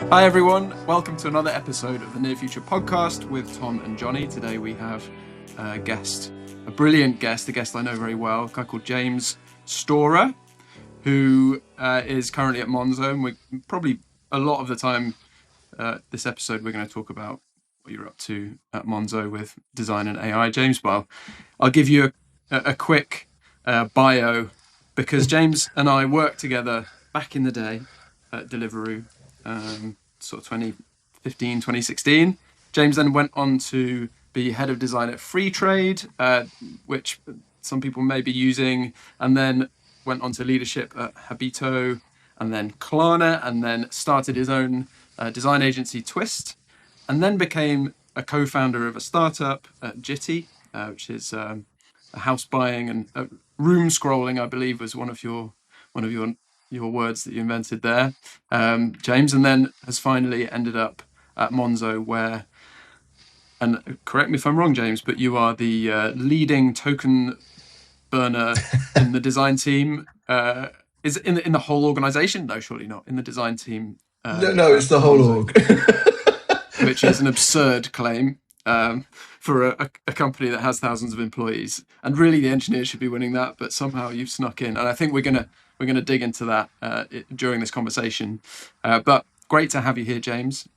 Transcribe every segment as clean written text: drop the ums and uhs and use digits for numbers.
Hi everyone, welcome to another episode of the Near Future podcast with Tom and Jonny. Today we have a guest, a brilliant guest, a guest I know very well, a guy called James Storer, who is currently at Monzo. And we probably a lot of the time this episode we're going to talk about what you're up to at Monzo with design and AI. James, well, I'll give you a quick bio because James and I worked together back in the day at Deliveroo. Sort of 2015, 2016. James then went on to be head of design at Free Trade, which some people may be using, and then went on to leadership at Habito, and then Klarna, and then started his own design agency, Twist, and then became a co-founder of a startup at Jitty, which is a house buying and room scrolling, I believe, was one of your words that you invented there, James, and then has finally ended up at Monzo, where, and correct me if I'm wrong, James, but you are the leading token burner in the design team. Is it in the whole organization? No, surely not. In the design team. No, it's the whole Monzo, org. which is an absurd claim for a company that has thousands of employees. And really, the engineers should be winning that, but somehow you've snuck in. And I think we're gonna dig into that during this conversation. But great to have you here, James.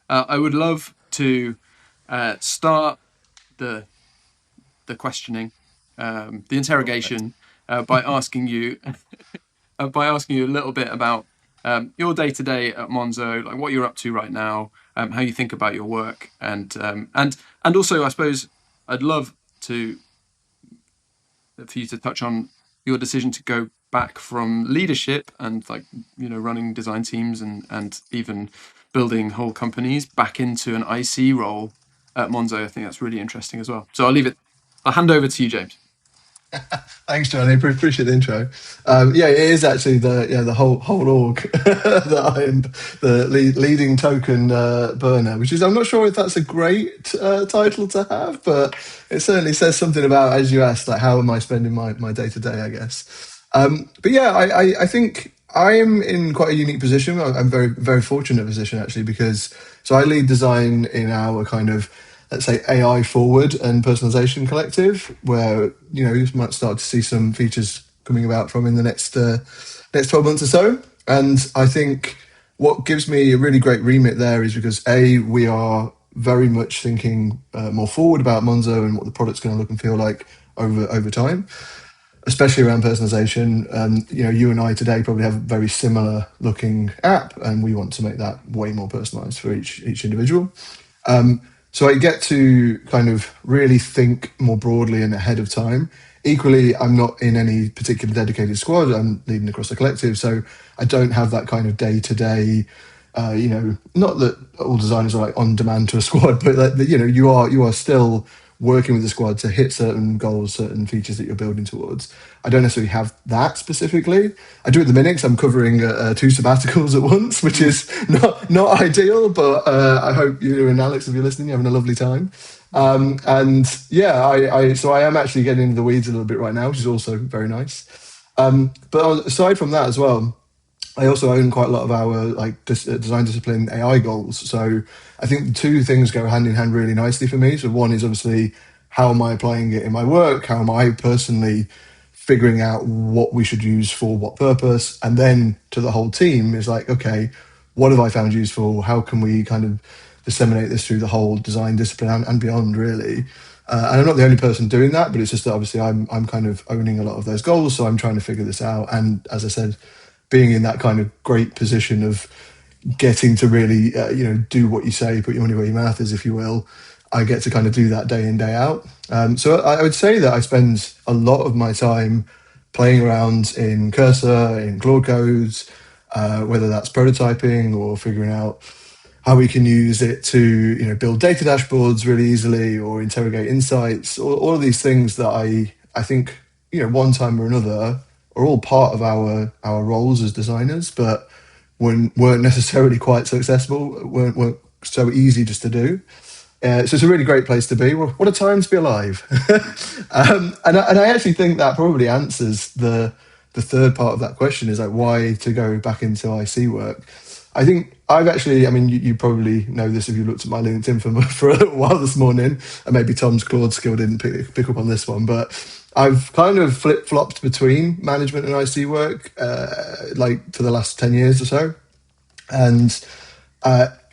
I would love to start the questioning, the interrogation, by asking you a little bit about your day to day at Monzo, like what you're up to right now, how you think about your work, and also, I suppose I'd love for you to touch on your decision to go back from leadership and running design teams and even building whole companies back into an IC role at Monzo. I think that's really interesting as well. So I'll hand over to you, James. Thanks, Jonny. Appreciate the intro. Yeah, it is actually the whole org that I am the leading token burner, which is, I'm not sure if that's a great title to have, but it certainly says something about, as you asked, like how am I spending my day to day, I guess. But yeah, I think I am in quite a unique position. I'm very fortunate position actually, because so I lead design in our kind of, let's say, AI forward and personalisation collective, where you might start to see some features coming about from in the next 12 months or so. And I think what gives me a really great remit there is because we are very much thinking more forward about Monzo and what the product's going to look and feel like over time, especially around personalization. You and I today probably have a very similar looking app, and we want to make that way more personalized for each individual. So I get to kind of really think more broadly and ahead of time. Equally, I'm not in any particular dedicated squad. I'm leading across the collective, so I don't have that kind of day-to-day. Not that all designers are like on demand to a squad, but you are still working with the squad to hit certain goals, certain features that you're building towards. I don't necessarily have that specifically. I do at the minute because I'm covering 2 sabbaticals at once, which is not ideal, but I hope you and Alex, if you're listening, you're having a lovely time. And yeah, so I am actually getting into the weeds a little bit right now, which is also very nice. But aside from that as well, I also own quite a lot of our design discipline AI goals. So I think the 2 things go hand in hand really nicely for me. So one is obviously, how am I applying it in my work? How am I personally figuring out what we should use for what purpose? And then to the whole team is like, okay, what have I found useful? How can we kind of disseminate this through the whole design discipline and beyond, really? And I'm not the only person doing that, but it's just that obviously I'm kind of owning a lot of those goals. So I'm trying to figure this out. And as I said, being in that kind of great position of getting to really, do what you say, put your money where your mouth is, if you will, I get to kind of do that day in, day out. So I would say that I spend a lot of my time playing around in Cursor, in Claude codes, whether that's prototyping or figuring out how we can use it to build data dashboards really easily or interrogate insights, all of these things that I think one time or another are all part of our roles as designers, but weren't necessarily quite so accessible, weren't so easy just to do. So it's a really great place to be. What a time to be alive. And I actually think that probably answers the third part of that question, is like why to go back into IC work. I think I've actually, I mean, you probably know this if you looked at my LinkedIn for a little while this morning, and maybe Tom's Claude skill didn't pick up on this one, but I've kind of flip-flopped between management and IC work, like for the last 10 years or so. And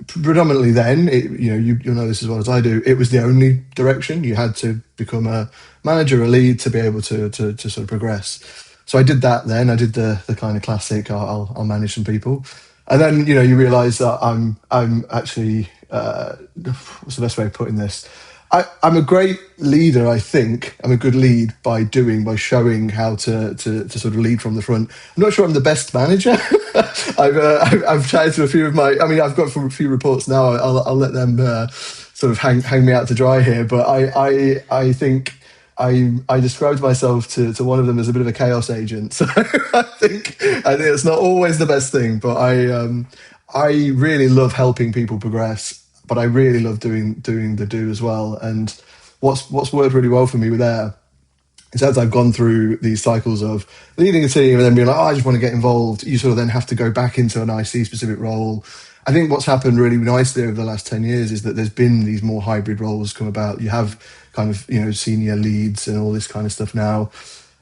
predominantly then, you'll know this as well as I do, it was the only direction. You had to become a manager, a lead to be able to sort of progress. So I did that then. I did the kind of classic, I'll manage some people. And then, you realise that I'm actually, what's the best way of putting this? I'm a great leader, I think. I'm a good lead by showing how to sort of lead from the front. I'm not sure I'm the best manager. I've chatted to a few of I've got a few reports now. I'll let them sort of hang me out to dry here. But I think I described myself to one of them as a bit of a chaos agent. So I think it's not always the best thing, but I really love helping people progress. But I really love doing the do as well. And what's worked really well for me with there is as I've gone through these cycles of leading a team and then being like, I just want to get involved, you sort of then have to go back into an IC specific role. I think what's happened really nicely over the last 10 years is that there's been these more hybrid roles come about. You have kind of, senior leads and all this kind of stuff now,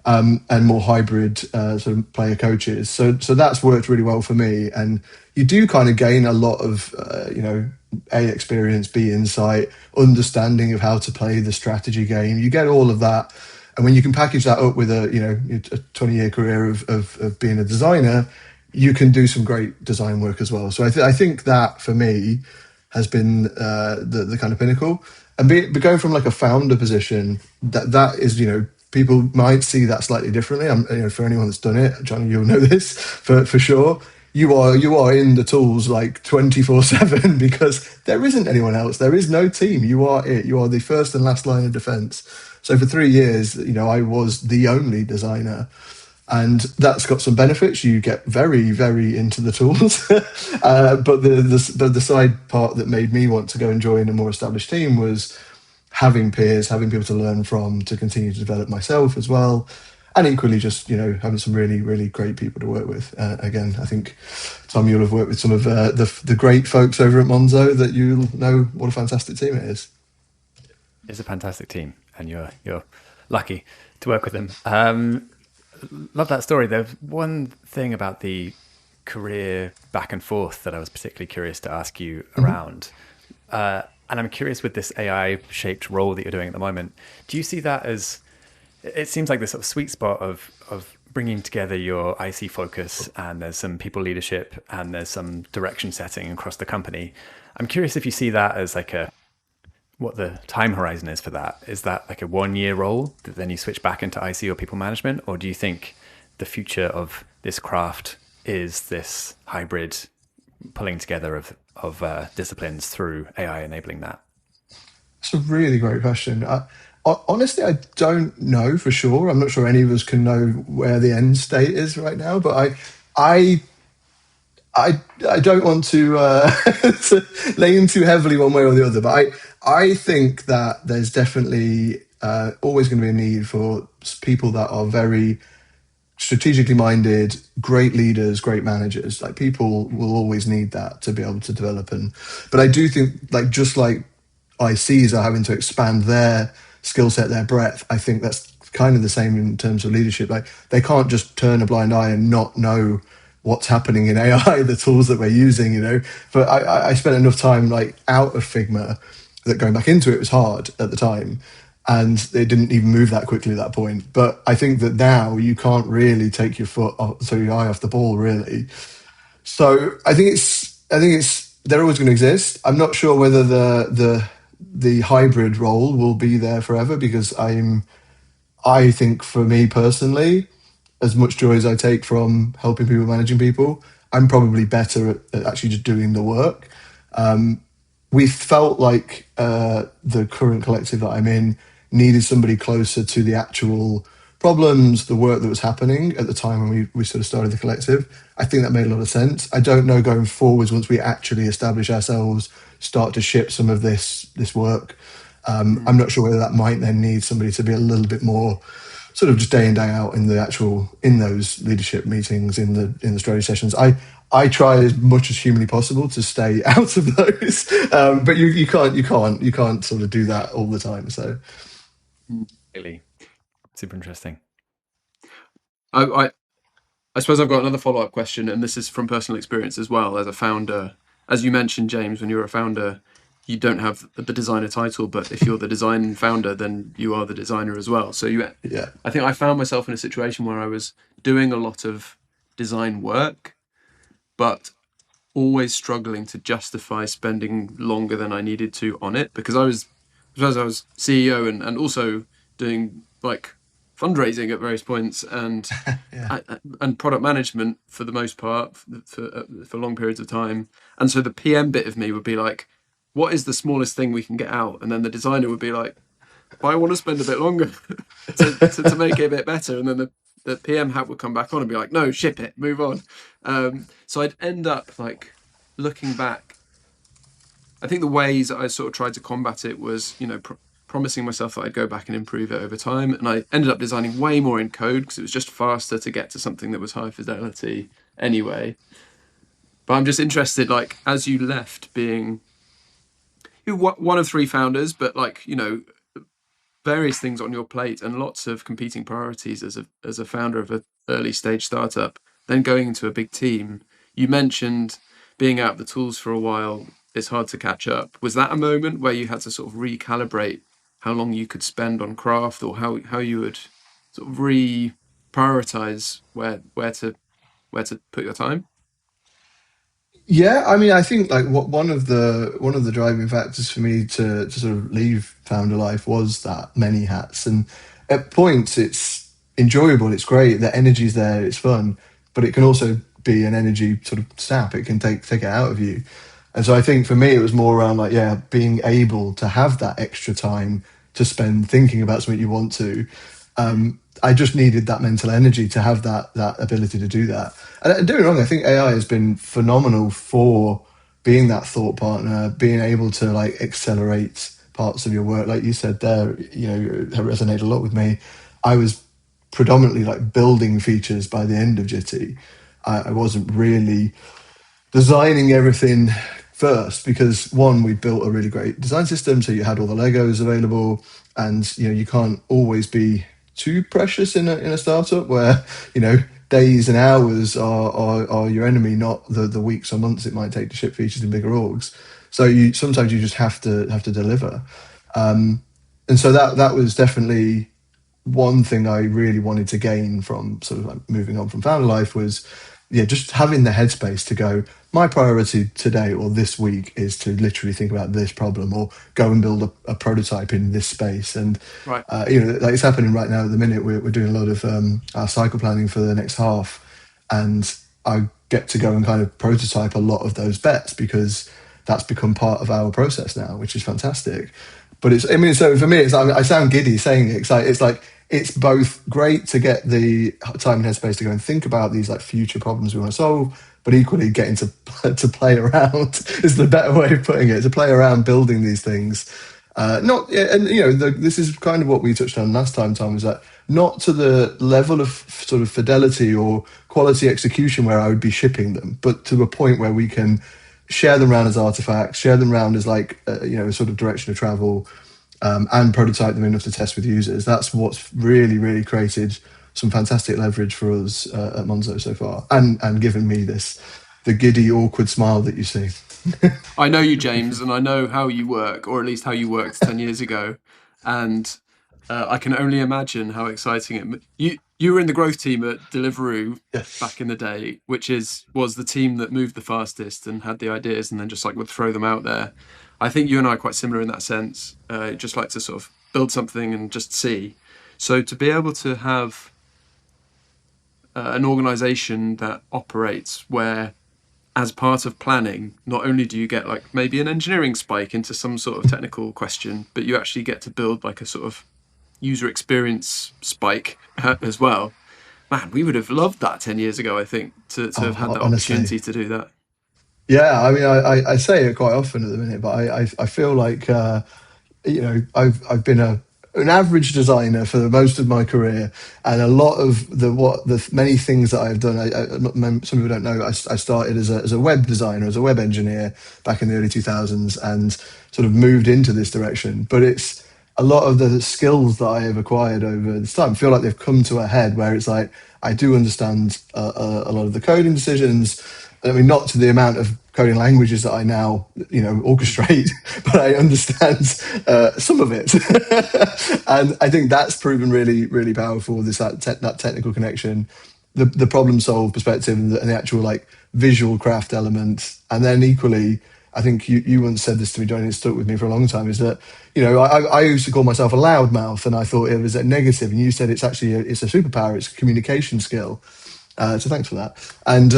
and more hybrid sort of player coaches. So that's worked really well for me. And you do kind of gain a lot of, A, experience, B, insight, understanding of how to play the strategy game. You get all of that. And when you can package that up with a 20-year career of being a designer, you can do some great design work as well. So I think that for me has been the kind of pinnacle. And going from like a founder position, that is, people might see that slightly differently. For anyone that's done it, Jonny, you'll know this for sure. You are in the tools like 24/7 because there isn't anyone else. There is no team. You are it. You are the first and last line of defense. So for 3 years, I was the only designer, and that's got some benefits. You get very, very into the tools, but the side part that made me want to go and join a more established team was having peers, having people to learn from, to continue to develop myself as well. And equally, just having some really, really great people to work with. Again, I think Tom, you'll have worked with some of the great folks over at Monzo that you'll know what a fantastic team it is. It's a fantastic team, and you're lucky to work with them. Love that story. There's one thing about the career back and forth that I was particularly curious to ask you around. And I'm curious with this AI-shaped role that you're doing at the moment. Do you see that as... It seems like this sort of sweet spot of bringing together your IC focus, and there's some people leadership and there's some direction setting across the company. I'm curious if you see that as like what the time horizon is for that. Is that like a 1-year role that then you switch back into IC or people management? Or do you think the future of this craft is this hybrid pulling together of disciplines through AI enabling that? It's a really great question. Honestly, I don't know for sure. I'm not sure any of us can know where the end state is right now, but I don't want to, to lean too heavily one way or the other. But I think that there's definitely always going to be a need for people that are very strategically minded, great leaders, great managers. Like, people will always need that to be able to develop. But I do think, just like ICs are having to expand their skill set, their breadth, I think that's kind of the same in terms of leadership. Like, they can't just turn a blind eye and not know what's happening in AI, the tools that we're using, But I spent enough time out of Figma that going back into it was hard at the time, and it didn't even move that quickly at that point. But I think that now you can't really take your eye off the ball, really. So I think they're always going to exist. I'm not sure whether the hybrid role will be there forever, because I think for me personally, as much joy as I take from helping people, managing people, I'm probably better at actually just doing the work. We felt like the current collective that I'm in needed somebody closer to the actual problems, the work that was happening at the time when we sort of started the collective. I think that made a lot of sense. I don't know going forwards, once we actually establish ourselves, start to ship some of this work. I'm not sure whether that might then need somebody to be a little bit more sort of just day in day out in those leadership meetings, in the strategy sessions. I try as much as humanly possible to stay out of those, but you can't sort of do that all the time. So Really super interesting. I suppose I've got another follow-up question, and this is from personal experience as well. As a founder, as you mentioned, James, when you're a founder, you don't have the designer title, but if you're the design founder, then you are the designer as well. So yeah, I think I found myself in a situation where I was doing a lot of design work, but always struggling to justify spending longer than I needed to on it, because I was CEO and also doing like fundraising at various points and yeah. and product management for the most part for long periods of time. And so the PM bit of me would be like, what is the smallest thing we can get out? And then the designer would be like, I want to spend a bit longer to make it a bit better. And then the PM hat would come back on and be like, no, ship it, move on. So I'd end up like looking back. I think the ways I sort of tried to combat it was, promising myself that I'd go back and improve it over time. And I ended up designing way more in code because it was just faster to get to something that was high fidelity anyway. But I'm just interested, like, as you left being one of three founders, but like, various things on your plate and lots of competing priorities as a founder of an early stage startup, then going into a big team. You mentioned being out of the tools for a while. It's hard to catch up. Was that a moment where you had to sort of recalibrate how long you could spend on craft, or how you would sort of prioritize where to put your time? Yeah, I mean, I think like one of the driving factors for me to sort of leave founder life was that many hats, and at points it's enjoyable, it's great, the energy's there, it's fun, but it can also be an energy sort of sap. It can take it out of you, and so I think for me it was more around like being able to have that extra time to spend thinking about something you want to. I just needed that mental energy to have that ability to do that. And don't get me wrong, I think AI has been phenomenal for being that thought partner, being able to like accelerate parts of your work. Like you said there, it resonated a lot with me. I was predominantly like building features by the end of Jitty. I wasn't really designing everything first because one, we built a really great design system, so you had all the Legos available, and you can't always be too precious in a startup where days and hours are your enemy, not the weeks or months it might take to ship features in bigger orgs. So you sometimes you just have to deliver, and so that was definitely one thing I really wanted to gain from sort of like moving on from founder life was, just having the headspace to go, my priority today or this week is to literally think about this problem or go and build a prototype in this space. And, Right. like it's happening right now at the minute, we're doing a lot of our cycle planning for the next half. And I get to go and kind of prototype a lot of those bets because that's become part of our process now, which is fantastic. But so for me, I sound giddy saying it. It's both great to get the time and headspace to go and think about these like future problems we want to solve, but equally getting to play around is the better way of putting it. To play around building these things, not and this is kind of what we touched on last time, Tom. Is that not to the level of sort of fidelity or quality execution where I would be shipping them, but to a point where we can share them around as artifacts, share them around as like a sort of direction of travel, and prototype them enough to test with users. That's what's really, really created some fantastic leverage for us at Monzo so far, and given me the giddy, awkward smile that you see. I know you, James, and I know how you work, or at least how you worked 10 years ago. And I can only imagine how exciting you were in the growth team at Deliveroo Yes. back in the day, which was the team that moved the fastest and had the ideas and then just like would throw them out there. I think you and I are quite similar in that sense. Just like to sort of build something and just see. So to be able to have an organization that operates where, as part of planning, not only do you get like maybe an engineering spike into some sort of technical question, but you actually get to build like a sort of user experience spike as well. Man, we would have loved that 10 years ago, I think, to have had that Honestly, opportunity to do that. yeah. I mean, I say it quite often at the minute, but I feel like I've been an average designer for most of my career, and a lot of the many things that I've done. Some people don't know. I started as a web designer, as a web engineer back in the early 2000s, and sort of moved into this direction. But it's a lot of the skills that I have acquired over this time feel like they've come to a head where it's like I do understand a lot of the coding decisions. I mean, not to the amount of coding languages that I now, orchestrate, but I understand some of it, and I think that's proven really, really powerful. That technical connection, the problem solve perspective, and the actual like visual craft element, and then equally, I think you once said this to me, Jonny, and it stuck with me for a long time. Is that I used to call myself a loudmouth, and I thought it was a negative, and you said it's actually it's a superpower, it's a communication skill. So thanks for that. And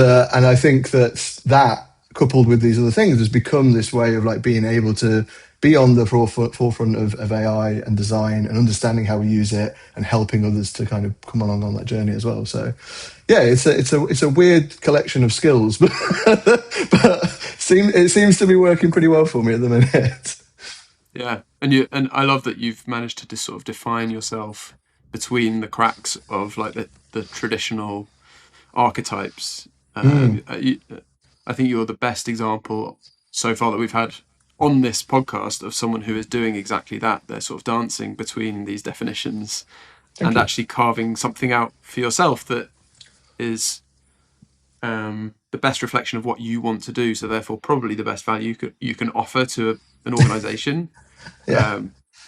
I think that coupled with these other things has become this way of like being able to be on the forefront of AI and design and understanding how we use it and helping others to kind of come along on that journey as well. So yeah, it's a weird collection of skills, but it seems to be working pretty well for me at the minute. Yeah, and I love that you've managed to just sort of define yourself between the cracks of like the traditional archetypes. I think you're the best example so far that we've had on this podcast of someone who is doing exactly that. They're sort of dancing between these definitions and actually carving something out for yourself that is the best reflection of what you want to do. So therefore, probably the best value you can offer to an organization,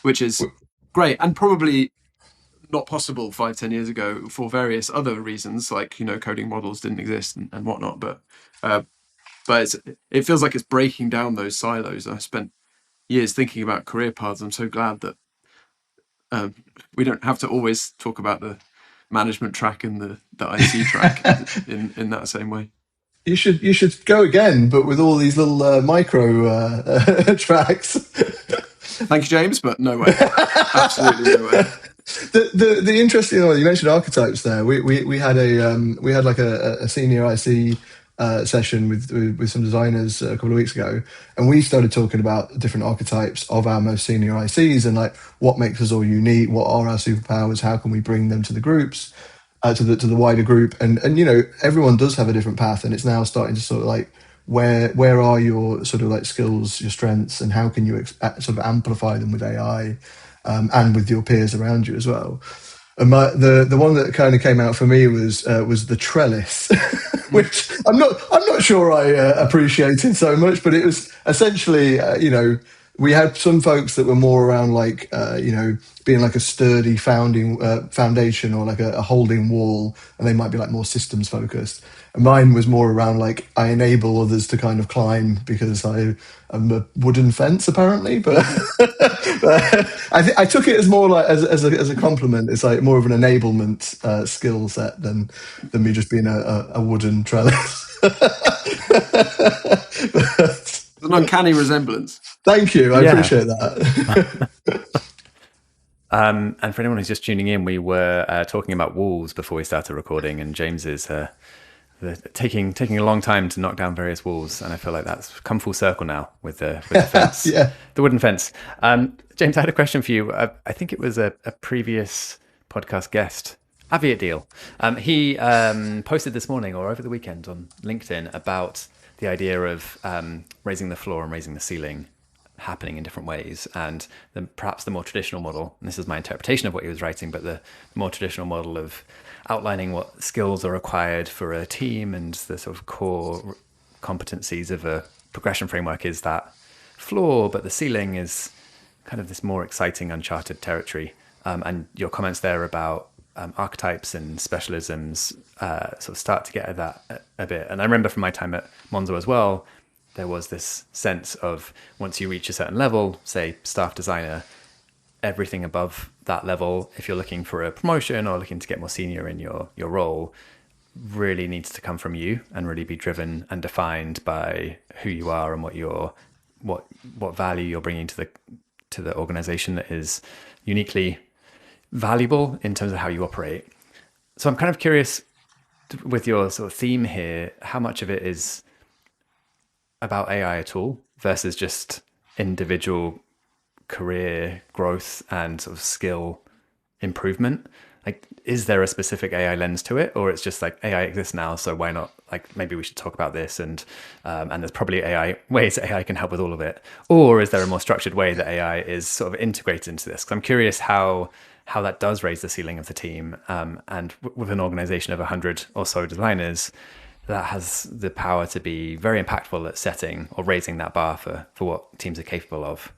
which is great, and probably not possible 5-10 years ago for various other reasons, like coding models didn't exist and whatnot. But it feels like it's breaking down those silos. I spent years thinking about career paths. I'm so glad that we don't have to always talk about the management track and the IC track in that same way. You should go again, but with all these little micro tracks. Thank you, James, but no way. Absolutely no way. The interesting one, you mentioned archetypes there. We had a senior IC session with some designers a couple of weeks ago, and we started talking about different archetypes of our most senior ICs and like what makes us all unique, what are our superpowers, how can we bring them to the groups, to the wider group, and everyone does have a different path, and it's now starting to sort of like where are your sort of like skills, your strengths, and how can you sort of amplify them with AI. And with your peers around you as well. And the one that kind of came out for me was the trellis, which I'm not sure I appreciated so much, but it was essentially we had some folks that were more around like being like a sturdy foundation or like a holding wall, and they might be like more systems focused. And mine was more around like I enable others to kind of climb because I'm a wooden fence apparently, but I took it as more like as a compliment. It's like more of an enablement skill set than me just being a wooden trellis. It's an uncanny resemblance. Thank you, I appreciate that. And for anyone who's just tuning in, we were talking about walls before we started recording, and James is taking a long time to knock down various walls, and I feel like that's come full circle now with the fence, the wooden fence. James, I had a question for you. I think it was a previous podcast guest, Aviat Deal. He posted this morning or over the weekend on LinkedIn about the idea of raising the floor and raising the ceiling happening in different ways, and then perhaps the more traditional model, and this is my interpretation of what he was writing, but the more traditional model of outlining what skills are required for a team and the sort of core competencies of a progression framework is that floor, but the ceiling is kind of this more exciting uncharted territory. And your comments there about archetypes and specialisms sort of start to get at that a bit. And I remember from my time at Monzo as well, there was this sense of once you reach a certain level, say staff designer, everything above that level, if you're looking for a promotion or looking to get more senior in your role, really needs to come from you and really be driven and defined by who you are and what value you're bringing to the organization that is uniquely valuable in terms of how you operate. So I'm kind of curious with your sort of theme here, how much of it is about AI at all versus just individual career growth and sort of skill improvement? Like, is there a specific AI lens to it, or it's just like AI exists now, so why not? Like, maybe we should talk about this, and there's probably AI ways that AI can help with all of it. Or is there a more structured way that AI is sort of integrated into this? Because I'm curious how that does raise the ceiling of the team, and with an organization of 100 or so designers, that has the power to be very impactful at setting or raising that bar for what teams are capable of.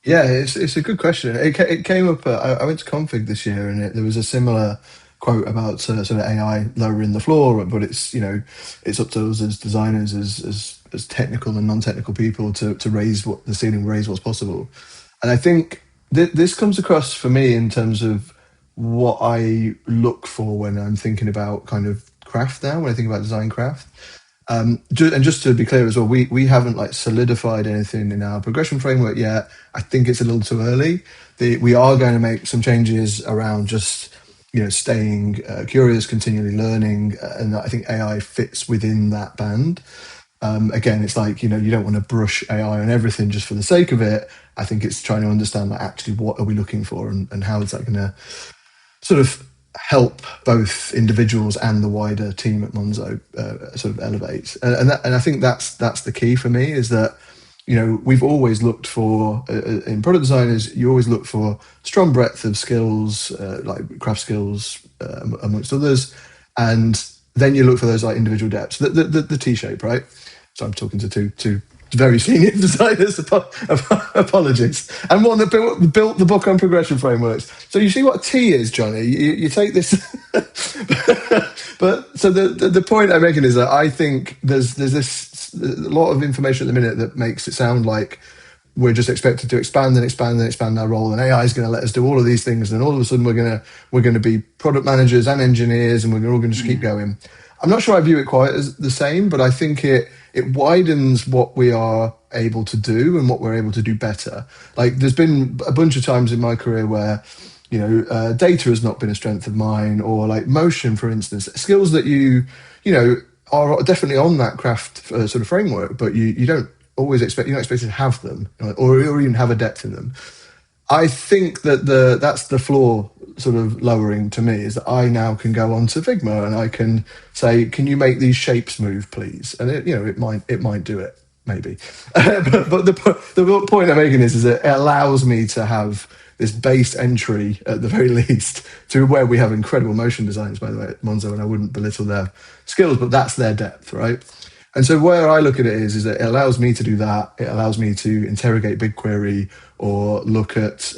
Yeah, it's a good question. It came up. I went to Config this year, and there was a similar quote about sort of AI lowering the floor, but it's up to us as designers, as technical and non-technical people to raise what the ceiling, raise what's possible. And I think this comes across for me in terms of what I look for when I'm thinking about kind of craft now. When I think about design craft, and just to be clear as well, we haven't like solidified anything in our progression framework yet. I think it's a little too early. We are going to make some changes around just staying curious, continually learning, and I think AI fits within that band. Again, it's like you don't want to brush AI on everything just for the sake of it. I think it's trying to understand like actually what are we looking for, and how is that going to sort of help both individuals and the wider team at Monzo sort of elevate. And I think that's the key for me, is that we've always looked for in product designers, you always look for strong breadth of skills, like craft skills amongst others, and then you look for those like individual depths, the T-shape, right? So I'm talking to two very senior designers. Apologies. And one that built the book on progression frameworks. So you see what a T is, Jonny. You take this, but so the point I'm making is that I think there's this a lot of information at the minute that makes it sound like we're just expected to expand and expand and expand our role, and AI is going to let us do all of these things, and all of a sudden we're going to be product managers and engineers, and we're all going to just keep going. I'm not sure I view it quite as the same, but I think it widens what we are able to do and what we're able to do better. Like there's been a bunch of times in my career where data has not been a strength of mine, or like motion, for instance, skills that you are definitely on that craft sort of framework, but you don't always you're not expected to have them, or even have a depth in them. I think that that's the floor sort of lowering to me, is that I now can go onto Figma and I can say, can you make these shapes move, please? And it might do it, maybe. but the point I'm making is that it allows me to have this base entry at the very least to where we have incredible motion designers, by the way, at Monzo, and I wouldn't belittle their skills, but that's their depth, right? And so where I look at it is that it allows me to do that. It allows me to interrogate BigQuery or look at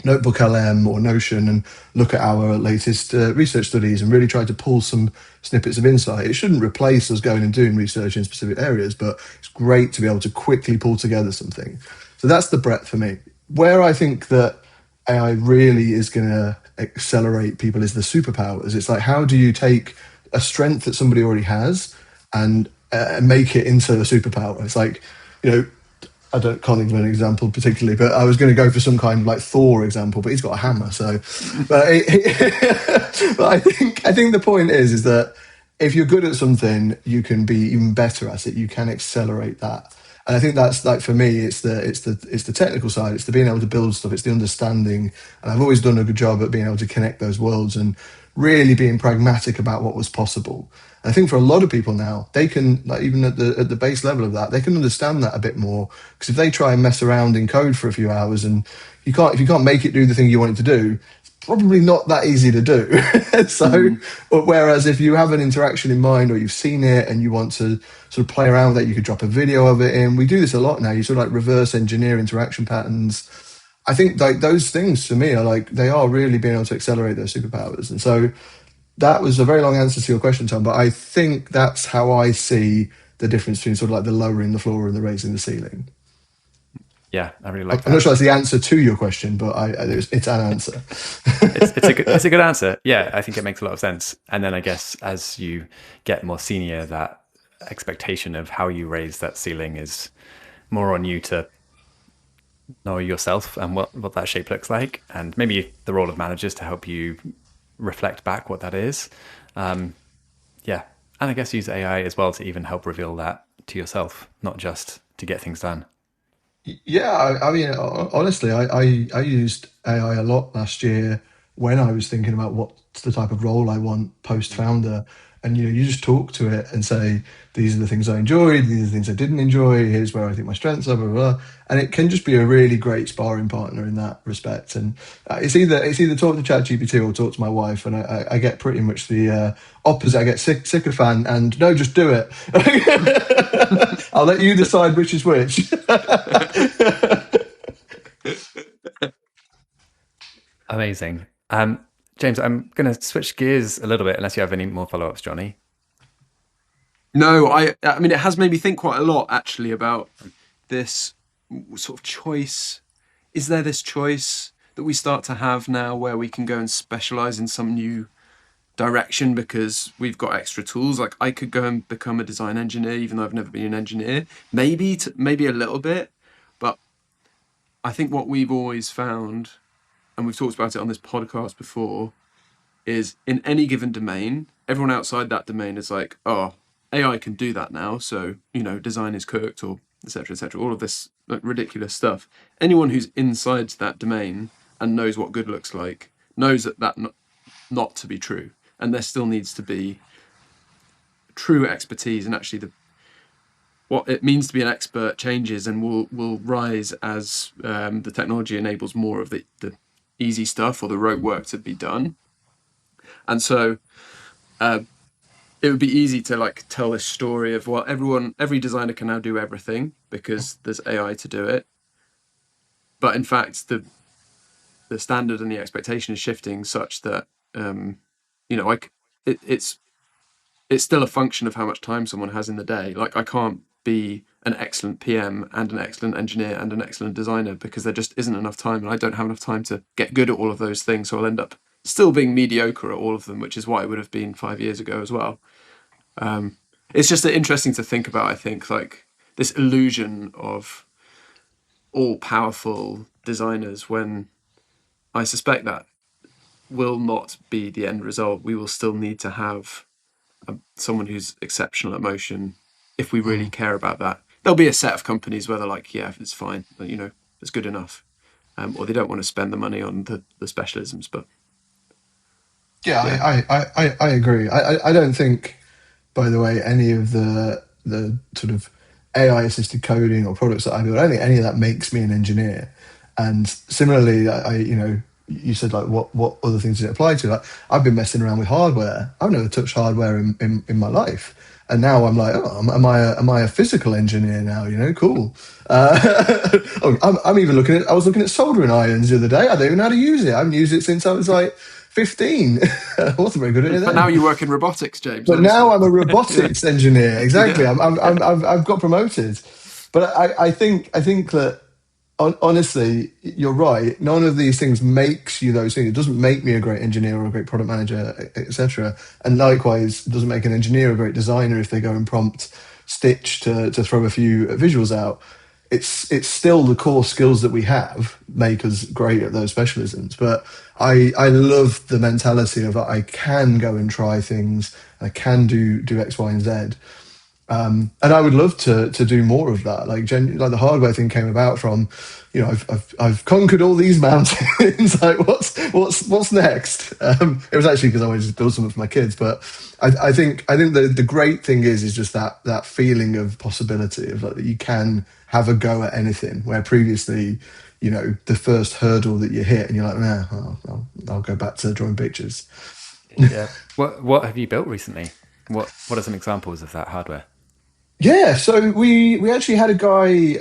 Notebook LM or Notion and look at our latest research studies and really try to pull some snippets of insight. It shouldn't replace us going and doing research in specific areas, but it's great to be able to quickly pull together something. So that's the breadth for me. Where I think that AI really is going to accelerate people is the superpowers. It's like, how do you take a strength that somebody already has and make it into a superpower? It's like, I can't think of an example particularly, but I was going to go for some kind of like Thor example, but he's got a hammer. So, but I think the point is that if you're good at something, you can be even better at it. You can accelerate that. And I think that's like, for me, it's the technical side. It's the being able to build stuff. It's the understanding. And I've always done a good job at being able to connect those worlds and really being pragmatic about what was possible. And I think for a lot of people now, they can, like, even at the base level of that, they can understand that a bit more. Because if they try and mess around in code for a few hours and if you can't make it do the thing you want it to do, probably not that easy to do. So, whereas if you have an interaction in mind, or you've seen it and you want to sort of play around with it, you could drop a video of it in. We do this a lot now. You sort of like reverse engineer interaction patterns. I think like those things to me are like, they are really being able to accelerate those superpowers. And so that was a very long answer to your question, Tom, but I think that's how I see the difference between sort of like the lowering the floor and the raising the ceiling. Yeah, I really like that. I'm not sure that's the answer to your question, but it's an answer. it's a good answer. Yeah, I think it makes a lot of sense. And then I guess as you get more senior, that expectation of how you raise that ceiling is more on you to know yourself and what that shape looks like, and maybe the role of managers to help you reflect back what that is. Yeah, and I guess use AI as well to even help reveal that to yourself, not just to get things done. Yeah, I mean, honestly, I used AI a lot last year when I was thinking about what's the type of role I want post founder. And you just talk to it and say, these are the things I enjoyed, these are the things I didn't enjoy, here's where I think my strengths are, blah, blah, blah. And it can just be a really great sparring partner in that respect. And it's either talk to ChatGPT or talk to my wife, and I get pretty much the opposite. I get sycophant and no, just do it. I'll let you decide which is which. Amazing. James, I'm going to switch gears a little bit, unless you have any more follow-ups, Jonny. No, I mean, it has made me think quite a lot actually about this sort of choice. Is there this choice that we start to have now where we can go and specialize in some new direction because we've got extra tools? Like I could go and become a design engineer even though I've never been an engineer, maybe a little bit, but I think what we've always found, and we've talked about it on this podcast before, is in any given domain, everyone outside that domain is like, oh, AI can do that now, so design is cooked, or etc. etc. All of this like ridiculous stuff. Anyone who's inside that domain and knows what good looks like knows that not to be true, and there still needs to be true expertise, and actually what it means to be an expert changes and will rise as the technology enables more of the easy stuff or the rote work to be done. And so it would be easy to like tell this story of, well, every designer can now do everything because there's AI to do it. But in fact, the standard and the expectation is shifting such that like it's still a function of how much time someone has in the day. Like I can't be an excellent PM and an excellent engineer and an excellent designer because there just isn't enough time, and I don't have enough time to get good at all of those things. So I'll end up still being mediocre at all of them, which is what I would have been 5 years ago as well. It's just interesting to think about, I think, like this illusion of all powerful designers, when I suspect that will not be the end result. We will still need to have someone who's exceptional at motion if we really care about that. There'll be a set of companies where they're like, yeah, it's fine, but, it's good enough. Or they don't want to spend the money on the specialisms, but Yeah, yeah. I agree. I don't think, by the way, any of the sort of AI assisted coding or products that I build, I don't think any of that makes me an engineer. And similarly, you said like what other things does it apply to? Like I've been messing around with hardware. I've never touched hardware in my life. And now I'm like, oh, am I a physical engineer now? Cool. I was looking at soldering irons the other day. I don't even know how to use it. I haven't used it since I was like 15. I wasn't very good at it then. But now you work in robotics, James. But obviously. now I'm a robotics engineer. Exactly. Yeah. I've got promoted. But I think that honestly, you're right. None of these things makes you those things. It doesn't make me a great engineer or a great product manager, etc. And likewise, it doesn't make an engineer a great designer if they go and prompt Stitch to throw a few visuals out. It's still the core skills that we have make us great at those specialisms. But I love the mentality of I can go and try things. I can do X, Y, and Z. And I would love to do more of that. Like the hardware thing came about from, I've conquered all these mountains. Like what's next? It was actually because I wanted to build something for my kids. But I think the great thing is just that feeling of possibility of like that you can have a go at anything. Where previously, the first hurdle that you hit and you're like, nah, I'll go back to drawing pictures. Yeah. What have you built recently? What are some examples of that hardware? Yeah, so we actually had a guy,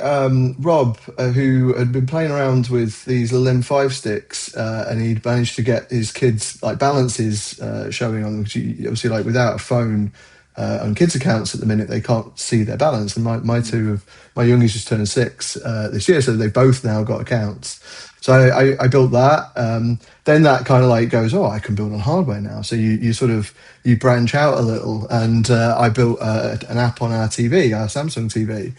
Rob, who had been playing around with these little M5 sticks, and he'd managed to get his kids like balances showing on them. 'Cause obviously, like without a phone on kids' accounts at the minute, they can't see their balance. And my youngest just turned 6 this year, so they both now got accounts. So I built that. Then that kind of like goes, oh, I can build on hardware now. So you sort of you branch out a little, and I built an app on our TV, our Samsung TV,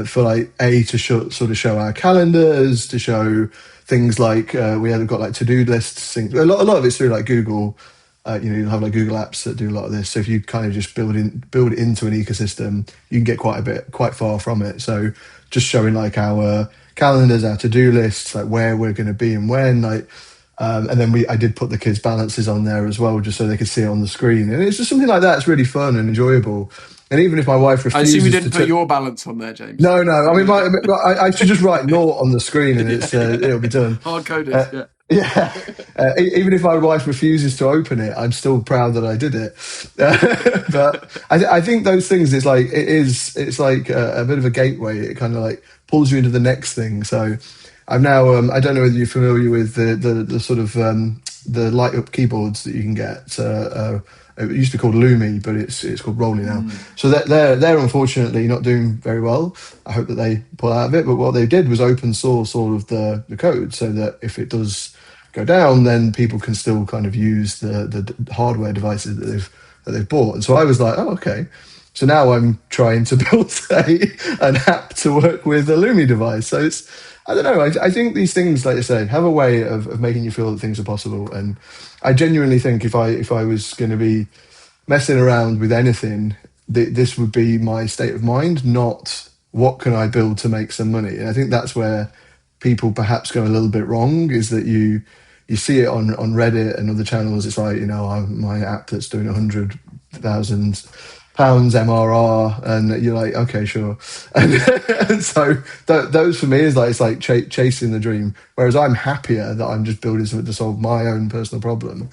for like to sort of show our calendars, to show things like we had got like to-do lists. Things. A lot of it's through like Google You'll have like Google Apps that do a lot of this. So if you kind of just build it into an ecosystem, you can get quite far from it. So just showing like our calendars, our to-do lists, like where we're going to be and when, and then I did put the kids' balances on there as well, just so they could see it on the screen. And it's just something like that. It's really fun and enjoyable. And even if my wife I refuses assume you didn't put your balance on there, James. No. I mean, I should just write naught on the screen and it'll be done. Hard coded, yeah. Yeah. Even if my wife refuses to open it, I'm still proud that I did it. But I think those things, it's like a bit of a gateway. It kind of like pulls you into the next thing. So I'm now, I don't know whether you're familiar with the sort of the light up keyboards that you can get. It used to be called Lumi, but it's called Rolly now. So they're unfortunately not doing very well. I hope that they pull out of it. But what they did was open source all of the code, so that if it does go down, then people can still kind of use the hardware devices that they've bought. And so I was like, oh, okay. So now I'm trying to build an app to work with a Lumi device. So I don't know. I think these things, like I say, have a way of making you feel that things are possible. And I genuinely think if I was going to be messing around with anything, this would be my state of mind, not what can I build to make some money. And I think that's where people perhaps go a little bit wrong, is that you see it on Reddit and other channels. It's like, my app that's doing 100,000 pounds MRR, and you're like, okay, sure. And so those for me is like, it's like chasing the dream. Whereas I'm happier that I'm just building something to solve my own personal problem.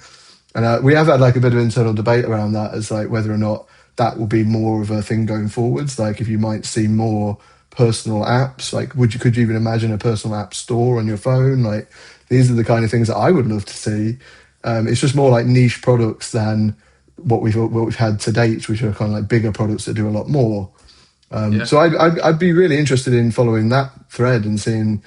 And we have had like a bit of internal debate around that, as like whether or not that will be more of a thing going forwards. Like if you might see more personal apps, like could you even imagine a personal app store on your phone? Like these are the kind of things that I would love to see. It's just more like niche products than what we've had to date, which are kind of like bigger products that do a lot more. So I'd be really interested in following that thread and seeing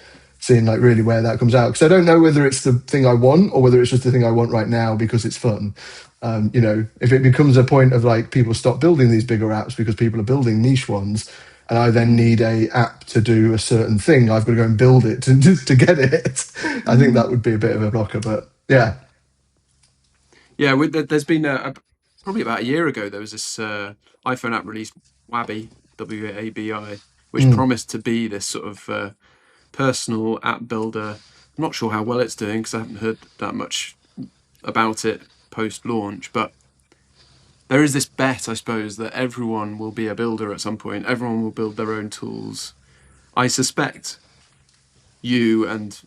like really where that comes out, because I don't know whether it's the thing I want or whether it's just the thing I want right now because it's fun. If it becomes a point of like people stop building these bigger apps because people are building niche ones, and I then need a app to do a certain thing, I've got to go and build it to get it. I think that would be a bit of a blocker, but yeah. Yeah, there's been probably about a year ago, there was this iPhone app released, Wabi, WABI, which promised to be this sort of personal app builder. I'm not sure how well it's doing because I haven't heard that much about it post-launch, but there is this bet, I suppose, that everyone will be a builder at some point. Everyone will build their own tools. I suspect you and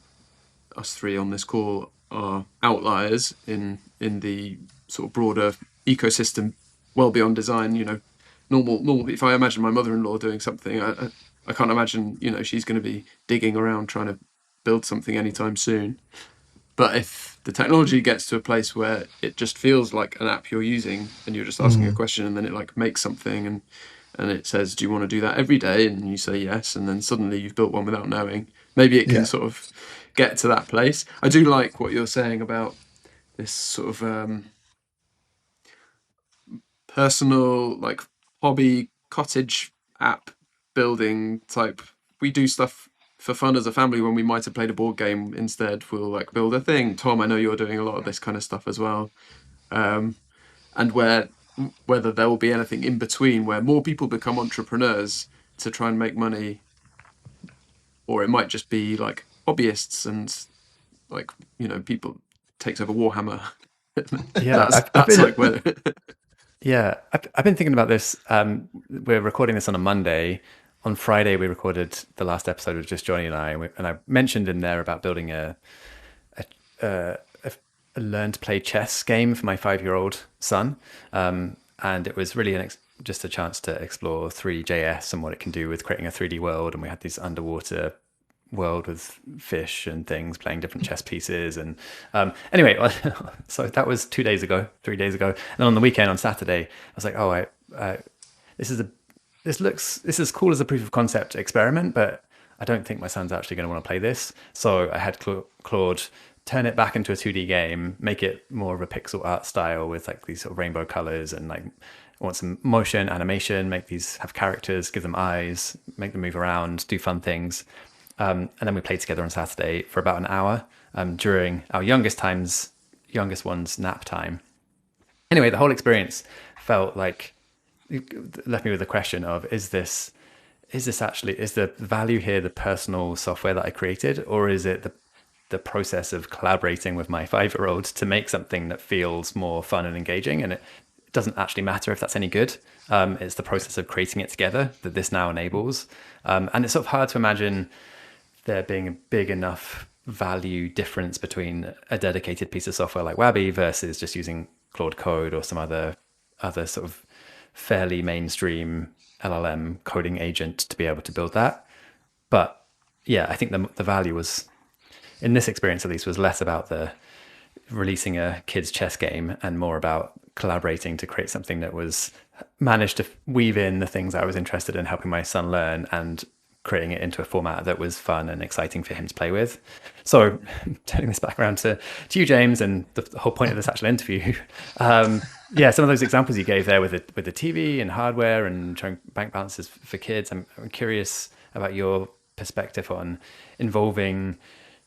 us three on this call are outliers in the sort of broader ecosystem, well beyond design. Normal. If I imagine my mother-in-law doing something, I can't imagine she's going to be digging around trying to build something anytime soon. But if the technology gets to a place where it just feels like an app you're using and you're just asking a question and then it like makes something and it says, do you want to do that every day? And you say yes, and then suddenly you've built one without knowing. Maybe it can sort of get to that place. I do like what you're saying about this sort of personal, like hobby cottage app building type. We do stuff for fun as a family when we might have played a board game. Instead, we'll like build a thing. Tom, I know you're doing a lot of this kind of stuff as well. And whether there will be anything in between where more people become entrepreneurs to try and make money, or it might just be like hobbyists and like people takes over Warhammer. Yeah, that's like where. Yeah, I've been thinking about this. We're recording this on a Monday. On Friday, we recorded the last episode with just Jonny and I, and I mentioned in there about building a learn to play chess game for my 5-year-old son, and it was really just a chance to explore 3JS and what it can do with creating a 3D world. And we had these underwater world with fish and things playing different chess pieces, and anyway, so that was 3 days ago. And on the weekend, on Saturday, I was like, oh, this is as cool as a proof of concept experiment, but I don't think my son's actually going to want to play this. So I had Claude turn it back into a 2D game, make it more of a pixel art style with like these sort of rainbow colors, and like I want some motion, animation, make these have characters, give them eyes, make them move around, do fun things. And then we played together on Saturday for about an hour during our youngest one's nap time. Anyway, the whole experience felt like left me with the question of is the value here the personal software that I created, or is it the process of collaborating with my 5-year-old to make something that feels more fun and engaging? And it doesn't actually matter if that's any good. It's the process of creating it together that this now enables. And it's sort of hard to imagine there being a big enough value difference between a dedicated piece of software like Wabi versus just using Claude Code or some other sort of fairly mainstream LLM coding agent to be able to build that. But yeah, I think the value was, in this experience at least, was less about the releasing a kid's chess game and more about collaborating to create something that was managed to weave in the things I was interested in helping my son learn and creating it into a format that was fun and exciting for him to play with. So turning this back around to you, James, and the whole point of this actual interview, yeah, some of those examples you gave there with the TV and hardware and showing bank balances for kids, I'm curious about your perspective on involving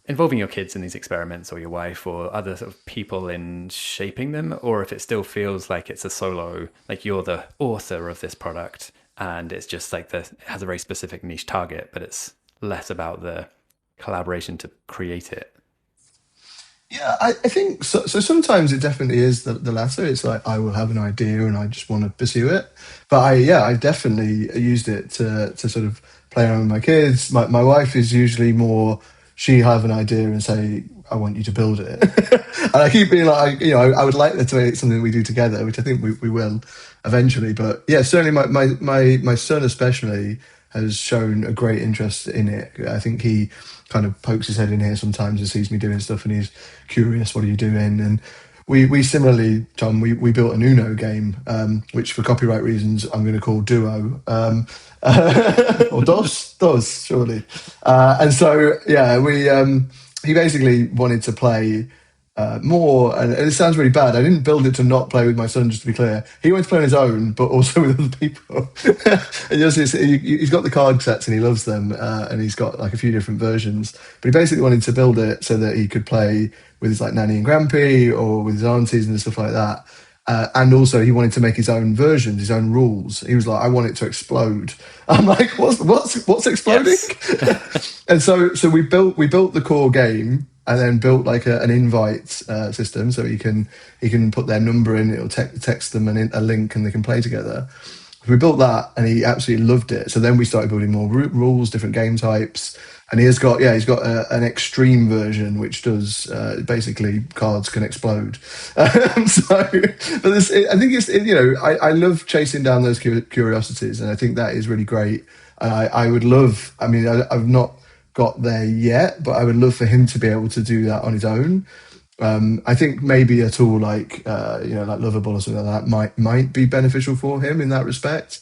your kids in these experiments, or your wife or other sort of people in shaping them, or if it still feels like it's a solo, like you're the author of this product and it's just like it has a very specific niche target, but it's less about the collaboration to create it. Yeah, I think so. So sometimes it definitely is the latter. It's like I will have an idea and I just want to pursue it. But I definitely used it to sort of play around with my kids. My wife is usually more, she have an idea and say, I want you to build it. And I keep being like, I would like that to make something we do together, which I think we will eventually. But yeah, certainly my son especially has shown a great interest in it. I think he kind of pokes his head in here sometimes and sees me doing stuff and he's curious, what are you doing? And we similarly, Tom, we built an Uno game, which for copyright reasons I'm going to call Duo, or Dos, surely. And so, yeah, he basically wanted to play more, and it sounds really bad. I didn't build it to not play with my son, just to be clear. He wanted to play on his own, but also with other people. And he's got the card sets and he loves them, and he's got like a few different versions. But he basically wanted to build it so that he could play with his like nanny and grampy or with his aunties and stuff like that. And also he wanted to make his own versions, his own rules. He was like, I want it to explode. I'm like, what's exploding? Yes. And so we built the core game and then built like an invite system so he can put their number in, it'll text them a link and they can play together. We built that and he absolutely loved it. So then we started building more rules, different game types. And he's got an extreme version which does basically cards can explode. I think I love chasing down those curiosities, and I think that is really great. And I would love. I mean, I've not got there yet, but I would love for him to be able to do that on his own. I think maybe a tool like like Lovable or something like that might be beneficial for him in that respect.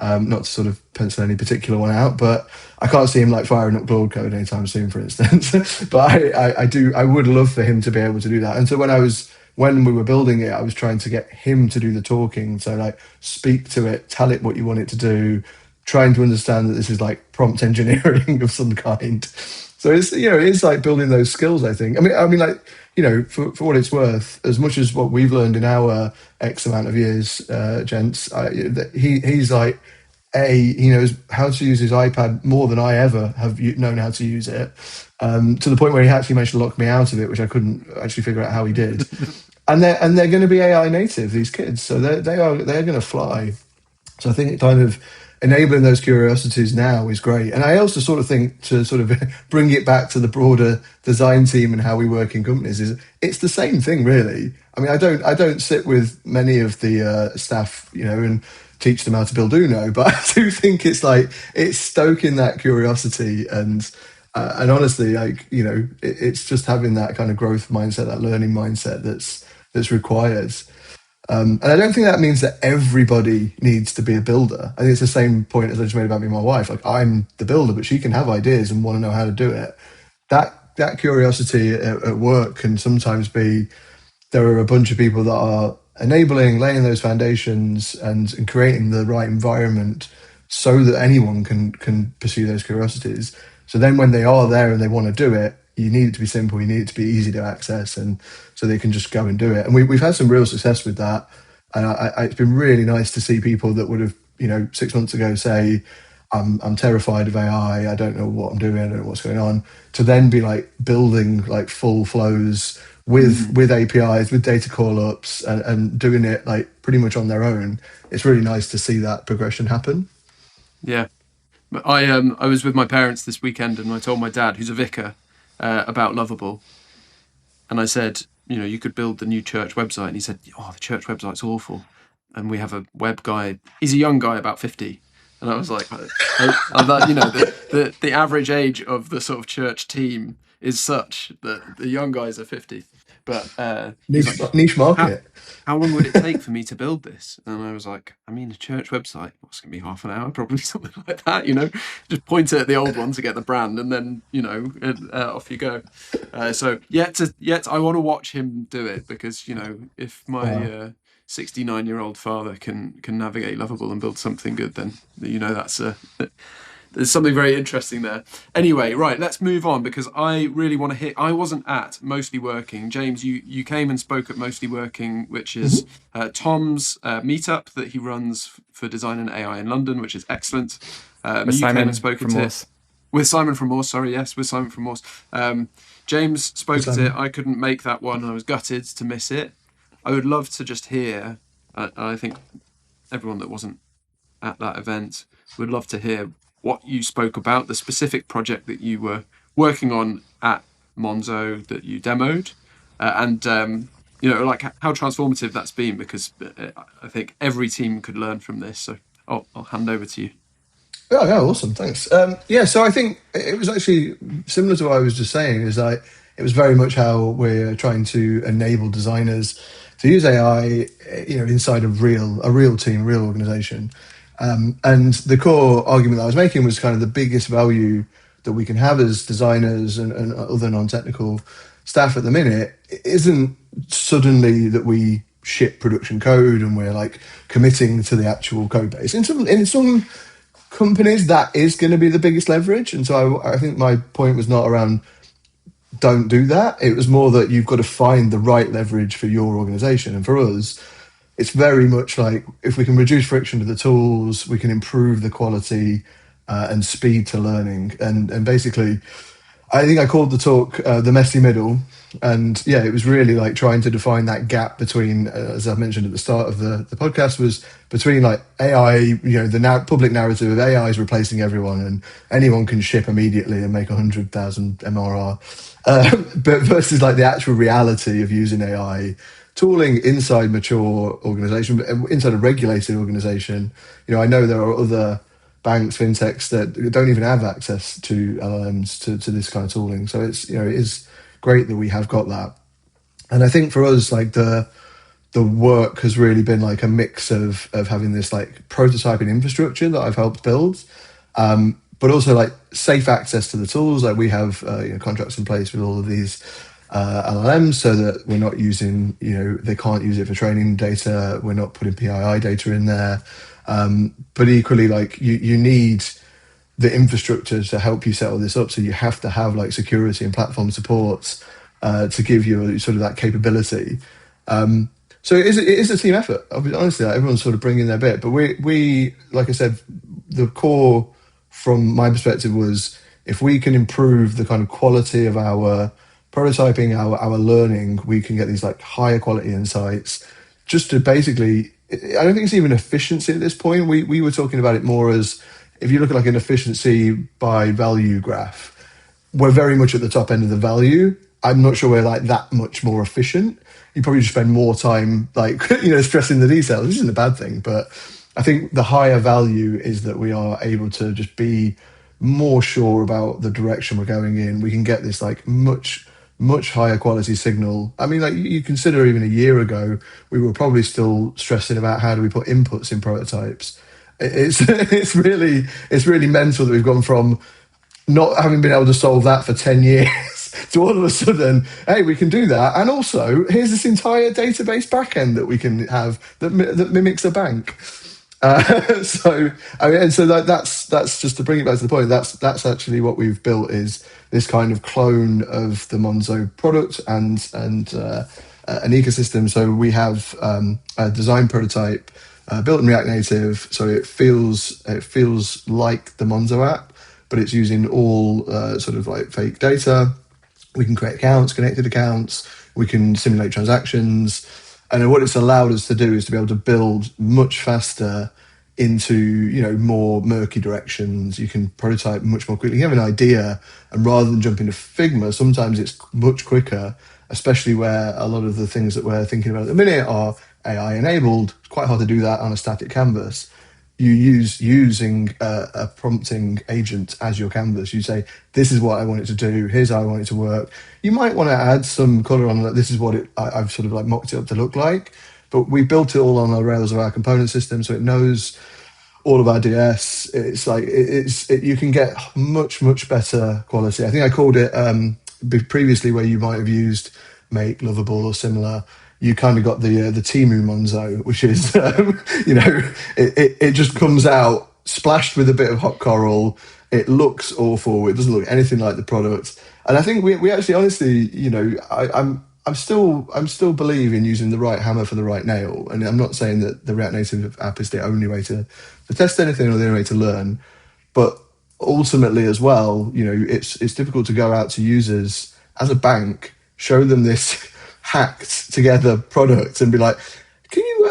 Not to sort of pencil any particular one out, but I can't see him like firing up Claude Code anytime soon, for instance. But I would love for him to be able to do that. And so when we were building it, I was trying to get him to do the talking. So like speak to it, tell it what you want it to do, trying to understand that this is like prompt engineering of some kind. So it's it's like building those skills, I think. I mean like, for what it's worth, as much as what we've learned in our X amount of years, gents, he's like, he knows how to use his iPad more than I ever have known how to use it, to the point where he actually managed to lock me out of it, which I couldn't actually figure out how he did. And they're going to be AI native, these kids, so they're going to fly. So I think it kind of enabling those curiosities now is great. And I also sort of think, to sort of bring it back to the broader design team and how we work in companies, is it's the same thing, really. I mean, I don't sit with many of the staff, and teach them how to build Uno, but I do think it's like it's stoking that curiosity and honestly, like, it's just having that kind of growth mindset, that learning mindset that's required. And I don't think that means that everybody needs to be a builder. I think it's the same point as I just made about me and my wife. Like, I'm the builder, but she can have ideas and want to know how to do it. That curiosity at work can sometimes be, there are a bunch of people that are enabling, laying those foundations and creating the right environment so that anyone can pursue those curiosities. So then when they are there and they want to do it, you need it to be simple, you need it to be easy to access, and so they can just go and do it. And we've had some real success with that. And it's been really nice to see people that would have, 6 months ago say, I'm terrified of AI. I don't know what I'm doing. I don't know what's going on. To then be like building like full flows with APIs, with data call ups, and doing it like pretty much on their own. It's really nice to see that progression happen. Yeah. I was with my parents this weekend, and I told my dad, who's a vicar, about Lovable. And I said, you could build the new church website. And he said, oh, the church website's awful. And we have a web guy. He's a young guy, about 50. And I was like, the average age of the sort of church team is such that the young guys are 50. But niche market. How long would it take for me to build this? And I was like, a church website, what's going to be half an hour? Probably something like that, Just point it at the old one to get the brand, and then, off you go. So yet I want to watch him do it, because, if my 69-year-old father can navigate Lovable and build something good, then, that's there's something very interesting there. Anyway, right, let's move on, because I really want to hit. I wasn't at Mostly Working. James, you came and spoke at Mostly Working, which is Tom's meetup that he runs for design and AI in London, which is excellent. With Simon from Morse. With Simon from Morse, sorry, yes, with Simon from Morse. James spoke at it. I couldn't make that one. I was gutted to miss it. I would love to just hear, I think everyone that wasn't at that event would love to hear what you spoke about, the specific project that you were working on at Monzo that you demoed, and like how transformative that's been, because I think every team could learn from this. So I'll hand over to you. Yeah, awesome, thanks. So I think it was actually similar to what I was just saying. Is like it was very much how we're trying to enable designers to use AI, inside a real team, real organization. And the core argument that I was making was kind of the biggest value that we can have as designers and other non-technical staff at the minute isn't suddenly that we ship production code and we're like committing to the actual code base. In some companies, that is going to be the biggest leverage. And so I think my point was not around don't do that. It was more that you've got to find the right leverage for your organization. And for us, it's very much like if we can reduce friction to the tools, we can improve the quality and speed to learning. And basically, I think I called the talk the messy middle. And yeah, it was really like trying to define that gap between, as I mentioned at the start of the podcast, was between like AI, the public narrative of AI is replacing everyone and anyone can ship immediately and make 100,000 MRR. But versus like the actual reality of using AI tooling inside mature organization, inside a regulated organization. I know there are other banks, fintechs that don't even have access to LLMs to this kind of tooling. So it's, it is great that we have got that. And I think for us, like the work has really been like a mix of having this like prototyping infrastructure that I've helped build, but also like safe access to the tools. Like we have contracts in place with all of these LLMs so that we're not using, they can't use it for training data. We're not putting PII data in there. But equally, like you need the infrastructure to help you set all this up. So you have to have like security and platform supports to give you sort of that capability. So it is a team effort. Honestly, like, everyone's sort of bringing their bit. But we, like I said, the core from my perspective was if we can improve the kind of quality of our prototyping, our learning, we can get these like higher quality insights just to basically, I don't think it's even efficiency at this point. We were talking about it more as, if you look at like an efficiency by value graph, we're very much at the top end of the value. I'm not sure we're like that much more efficient. You probably just spend more time like, stressing the details, which isn't a bad thing. But I think the higher value is that we are able to just be more sure about the direction we're going in. We can get this like much higher quality signal. I mean, like you consider even a year ago, we were probably still stressing about how do we put inputs in prototypes. It's really mental that we've gone from not having been able to solve that for 10 years to all of a sudden, hey, we can do that. And also, here's this entire database backend that we can have that mimics a bank. So I mean, and so that's just to bring it back to the point. That's actually what we've built, is this kind of clone of the Monzo product and an ecosystem. So we have a design prototype built in React Native, so it feels like the Monzo app, but it's using all sort of like fake data. We can create accounts, connected accounts. We can simulate transactions. And what it's allowed us to do is to be able to build much faster into, more murky directions. You can prototype much more quickly. You have an idea, and rather than jump into Figma, sometimes it's much quicker, especially where a lot of the things that we're thinking about at the minute are AI enabled. It's quite hard to do that on a static canvas. You using a prompting agent as your canvas. You say, this is what I want it to do, here's how I want it to work. You might want to add some color on that. This is what I've sort of like mocked it up to look like, but we built it all on the rails of our component system, so it knows all of our DS. It's like you can get much better quality. I think I called it previously, where you might have used Make, Lovable, or similar. You kind of got the Timu Monzo, which is it just comes out splashed with a bit of hot coral. It looks awful. It doesn't look anything like the product. And I think we actually, honestly, I'm still believe in using the right hammer for the right nail. And I'm not saying that the React Native app is the only way to test anything or the only way to learn, but ultimately as well, it's difficult to go out to users as a bank, show them this hacked together product and be like, can you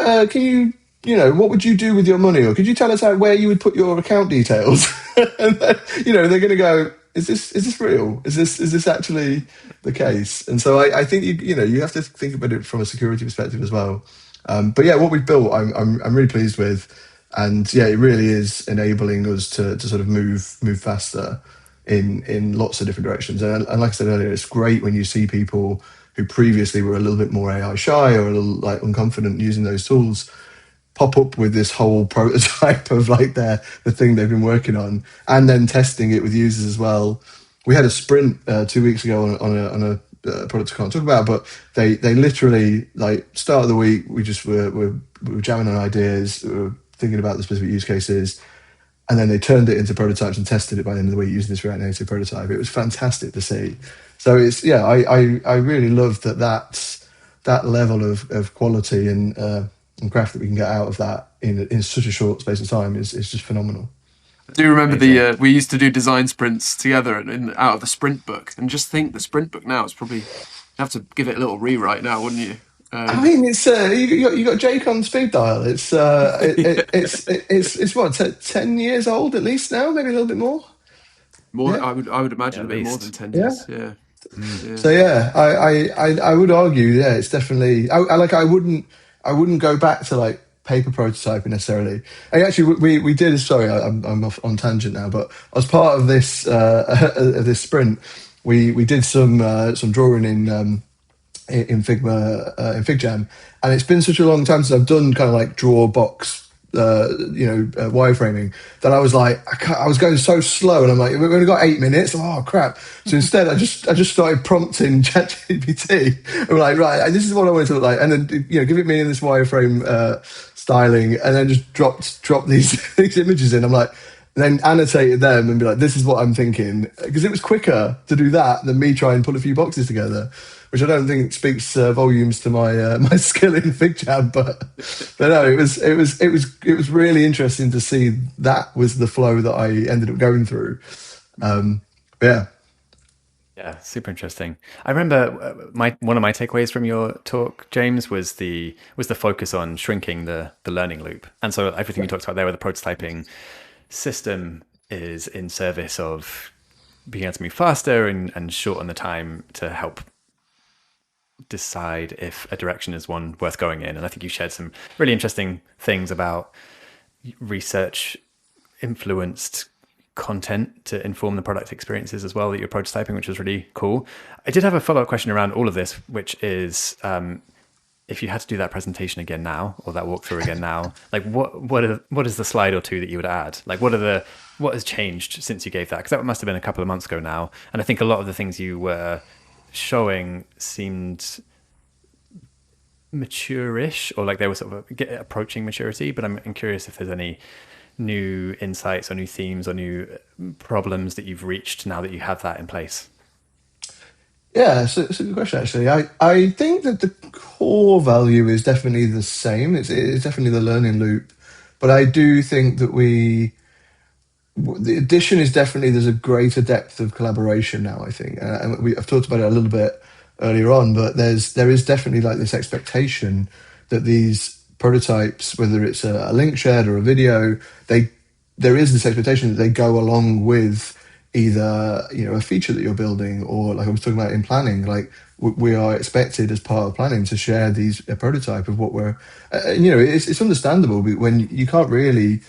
what would you do with your money, or could you tell us where you would put your account details? And then, they're going to go, is this real? Is this actually the case? And so I think you have to think about it from a security perspective as well. But yeah, what we've built, I'm really pleased with, and yeah, it really is enabling us to sort of move faster in lots of different directions. And like I said earlier, it's great when you see people who previously were a little bit more AI shy or a little like unconfident using those tools pop up with this whole prototype of like the thing they've been working on, and then testing it with users as well. We had a sprint 2 weeks ago on a product I can't talk about, but they literally, like, start of the week, we just were jamming on ideas, we were thinking about the specific use cases, and then they turned it into prototypes and tested it by the end of the week using this React Native prototype. It was fantastic to see. So it's, yeah, I really love that level of quality and craft that we can get out of that in such a short space of time is just phenomenal. I do remember we used to do design sprints together out of the sprint book, and just think the sprint book now is probably, you have to give it a little rewrite now, wouldn't you? I mean, it's you got Jake on speed dial. It's it's what 10 years old at least now, maybe a little bit more. More, Yeah. I would imagine a bit more than 10 years. Yeah. Yeah. So yeah, I would argue, yeah, it's definitely. I wouldn't go back to like paper prototyping necessarily. And actually, we did. Sorry, I'm off on tangent now, but as part of this this sprint, we did some drawing in Figma, in FigJam, and it's been such a long time since I've done kind of like draw box, wireframing, that I was like, I was going so slow, and I'm like, we've only got 8 minutes. Oh crap! So instead, I just started prompting ChatGPT. I'm like, right, this is what I want it to look like, and then give it me in this wireframe styling, and then just drop these these images in. I'm like, then annotated them and be like, this is what I'm thinking, because it was quicker to do that than me try and pull a few boxes together, which I don't think speaks volumes to my my skill in FigJam. But no, it was really interesting to see that was the flow that I ended up going through. Yeah. Yeah, super interesting. I remember one of my takeaways from your talk, James, was the focus on shrinking the learning loop. And so everything you talked about there with the prototyping system is in service of being able to move faster and shorten the time to help decide if a direction is one worth going in. And I think you shared some really interesting things about research influenced content to inform the product experiences as well that you're prototyping, which was really cool. I did have a follow-up question around all of this, which is if you had to do that presentation again now, or that walkthrough again now, like what is the slide or two that you would add? Like what has changed since you gave that? Because that must have been a couple of months ago now, and I think a lot of the things you were showing seemed mature-ish, or like they were sort of approaching maturity. But I'm curious if there's any new insights or new themes or new problems that you've reached now that you have that in place. Yeah, so it's a good question actually. I think that the core value is definitely the same. It's definitely the learning loop, but I do think that the addition is definitely there's a greater depth of collaboration now. I think, and I've talked about it a little bit earlier on, but there is definitely like this expectation that these prototypes, whether it's a link shared or a video, there is this expectation that they go along with either a feature that you're building, or like I was talking about in planning, like we are expected as part of planning to share a prototype of what we're it's understandable when you can't really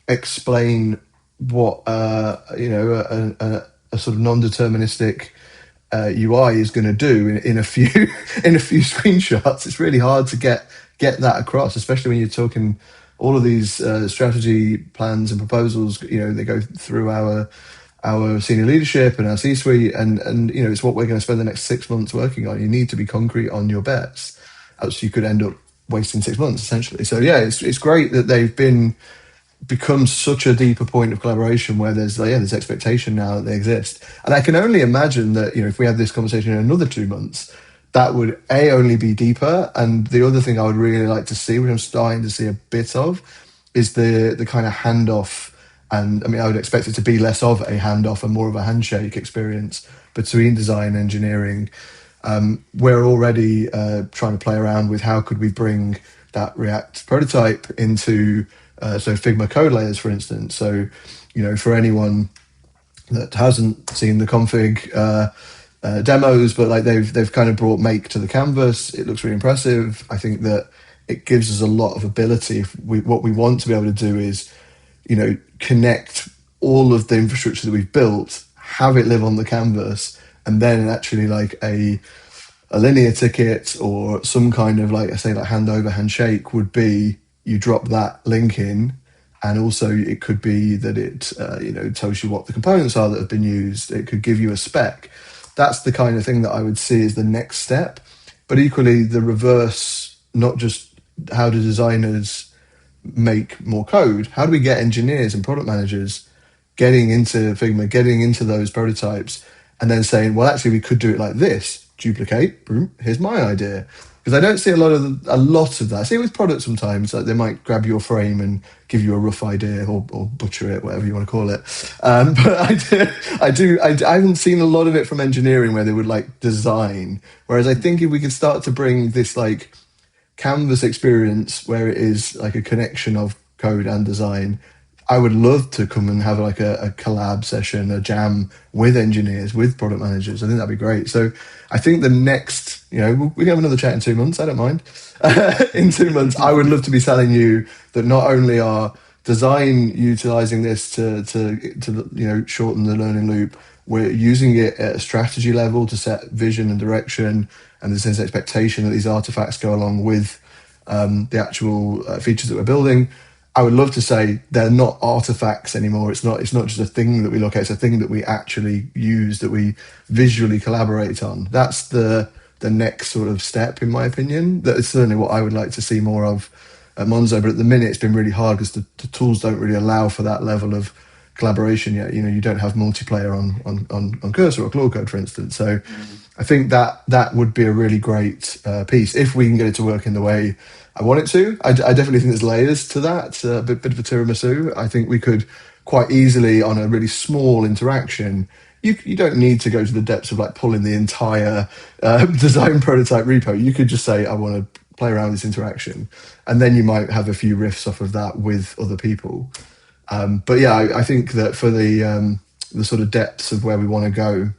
explain what a sort of non-deterministic UI is going to do in a few in a few screenshots. It's really hard to get that across, especially when you're talking all of these strategy plans and proposals. They go through our senior leadership and our C-suite, and it's what we're going to spend the next 6 months working on. You need to be concrete on your bets, else you could end up wasting 6 months essentially. So yeah, it's great that they've become such a deeper point of collaboration where there's expectation now that they exist. And I can only imagine that if we had this conversation in another 2 months, that would only be deeper. And the other thing I would really like to see, which I'm starting to see a bit of, is the kind of handoff. And I mean, I would expect it to be less of a handoff and more of a handshake experience between design and engineering. We're already trying to play around with how could we bring that React prototype into so Figma code layers, for instance. So, for anyone that hasn't seen the config demos, but like they've kind of brought Make to the canvas. It looks really impressive. I think that it gives us a lot of ability. What we want to be able to do is, connect all of the infrastructure that we've built, have it live on the canvas, and then actually like a linear ticket or some kind of like handover handshake would be you drop that link in, and also it could be that it tells you what the components are that have been used. It could give you a spec. That's the kind of thing that I would see as the next step. But equally, the reverse, not just how do designers make more code, how do we get engineers and product managers getting into Figma, getting into those prototypes, and then saying, well, actually, we could do it like this. Duplicate, boom, here's my idea. Because I don't see a lot of that. I see it with products sometimes, like they might grab your frame and give you a rough idea or butcher it, whatever you want to call it. But I haven't seen a lot of it from engineering where they would like design. Whereas I think if we could start to bring this like canvas experience where it is like a connection of code and design, I would love to come and have like a collab session, a jam with engineers, with product managers. I think that'd be great. So I think the next, we can have another chat in 2 months. I don't mind. In 2 months, I would love to be telling you that not only are design utilizing this to shorten the learning loop, we're using it at a strategy level to set vision and direction, and there's this expectation that these artifacts go along with the actual features that we're building. I would love to say they're not artifacts anymore. It's not just a thing that we look at. It's a thing that we actually use, that we visually collaborate on. That's the next sort of step, in my opinion. That is certainly what I would like to see more of at Monzo. But at the minute, it's been really hard because the tools don't really allow for that level of collaboration yet. You don't have multiplayer on Cursor or Claude Code, for instance. So I think that would be a really great piece if we can get it to work in the way I want it to. I definitely think there's layers to that. A bit of a tiramisu. I think we could quite easily, on a really small interaction, you don't need to go to the depths of like pulling the entire design prototype repo. You could just say, I want to play around with this interaction. And then you might have a few riffs off of that with other people. But yeah, I think that for the sort of depths of where we want to go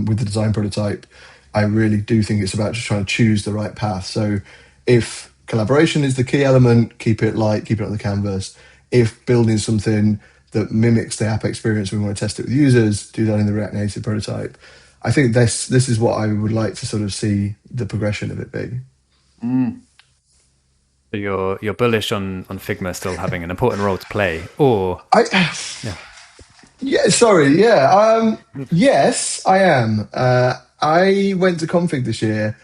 with the design prototype, I really do think it's about just trying to choose the right path. So if collaboration is the key element, keep it light, keep it on the canvas. If building something that mimics the app experience, we want to test it with users, do that in the React Native prototype. I think this is what I would like to sort of see the progression of it be. So you're bullish on Figma still having an important role to play, or yes, I am. I went to config this year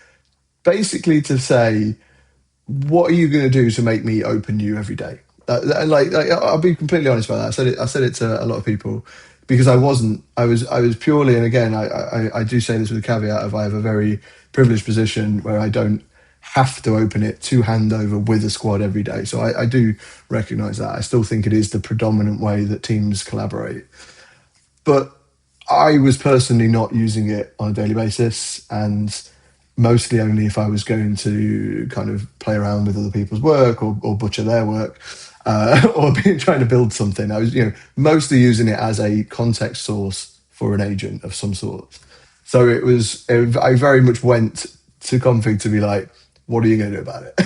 basically to say, what are you going to do to make me open you every day? I'll be completely honest about that. I said it to a lot of people because I wasn't. I was purely, and again, I do say this with a caveat of I have a very privileged position where I don't have to open it to handover with a squad every day. So I do recognise that. I still think it is the predominant way that teams collaborate. But I was personally not using it on a daily basis, and mostly only if I was going to kind of play around with other people's work or butcher their work, or trying to build something. I was, mostly using it as a context source for an agent of some sort. So I very much went to config to be like, what are you going to do about it?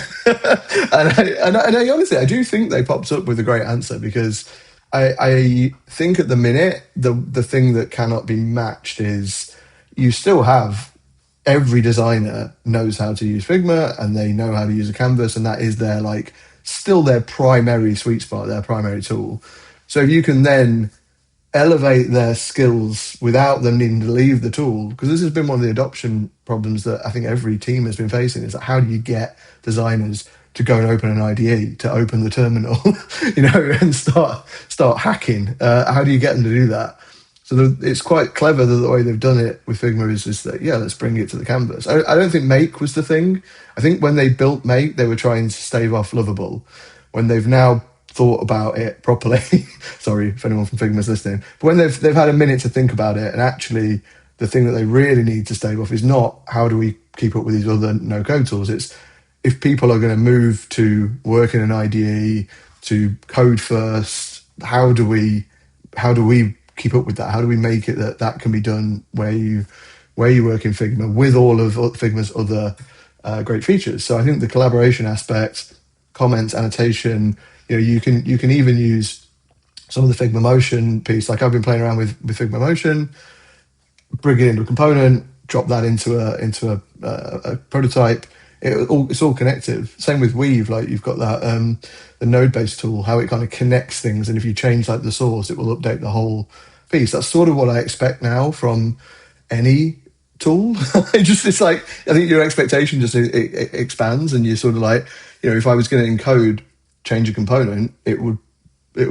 and I honestly, I do think they popped up with a great answer, because I think at the minute, the thing that cannot be matched is you still have every designer knows how to use Figma and they know how to use a canvas, and that is still their primary sweet spot, their primary tool. So if you can then elevate their skills without them needing to leave the tool, because this has been one of the adoption problems that I think every team has been facing, is that how do you get designers to go and open an IDE, to open the terminal, and start hacking? How do you get them to do that? So it's quite clever that the way they've done it with Figma is just that, let's bring it to the canvas. I don't think Make was the thing. I think when they built Make, they were trying to stave off Lovable. When they've now thought about it properly, sorry if anyone from Figma's listening, but when they've had a minute to think about it, and actually the thing that they really need to stave off is not how do we keep up with these other no-code tools. It's if people are going to move to work in an IDE, to code first, how do we keep up with that? How do we make it that can be done where you work in Figma with all of Figma's other great features? So I think the collaboration aspect, comments, annotation, you can even use some of the Figma Motion piece. Like I've been playing around with Figma Motion, bring it into a component, drop that into a prototype. It's all connective. Same with Weave. Like you've got that the node-based tool, how it kind of connects things, and if you change the source, it will update the whole piece. That's sort of what I expect now from any tool. It's like I think your expectation just it expands, and you're sort of like, if I was going to encode, change a component, it would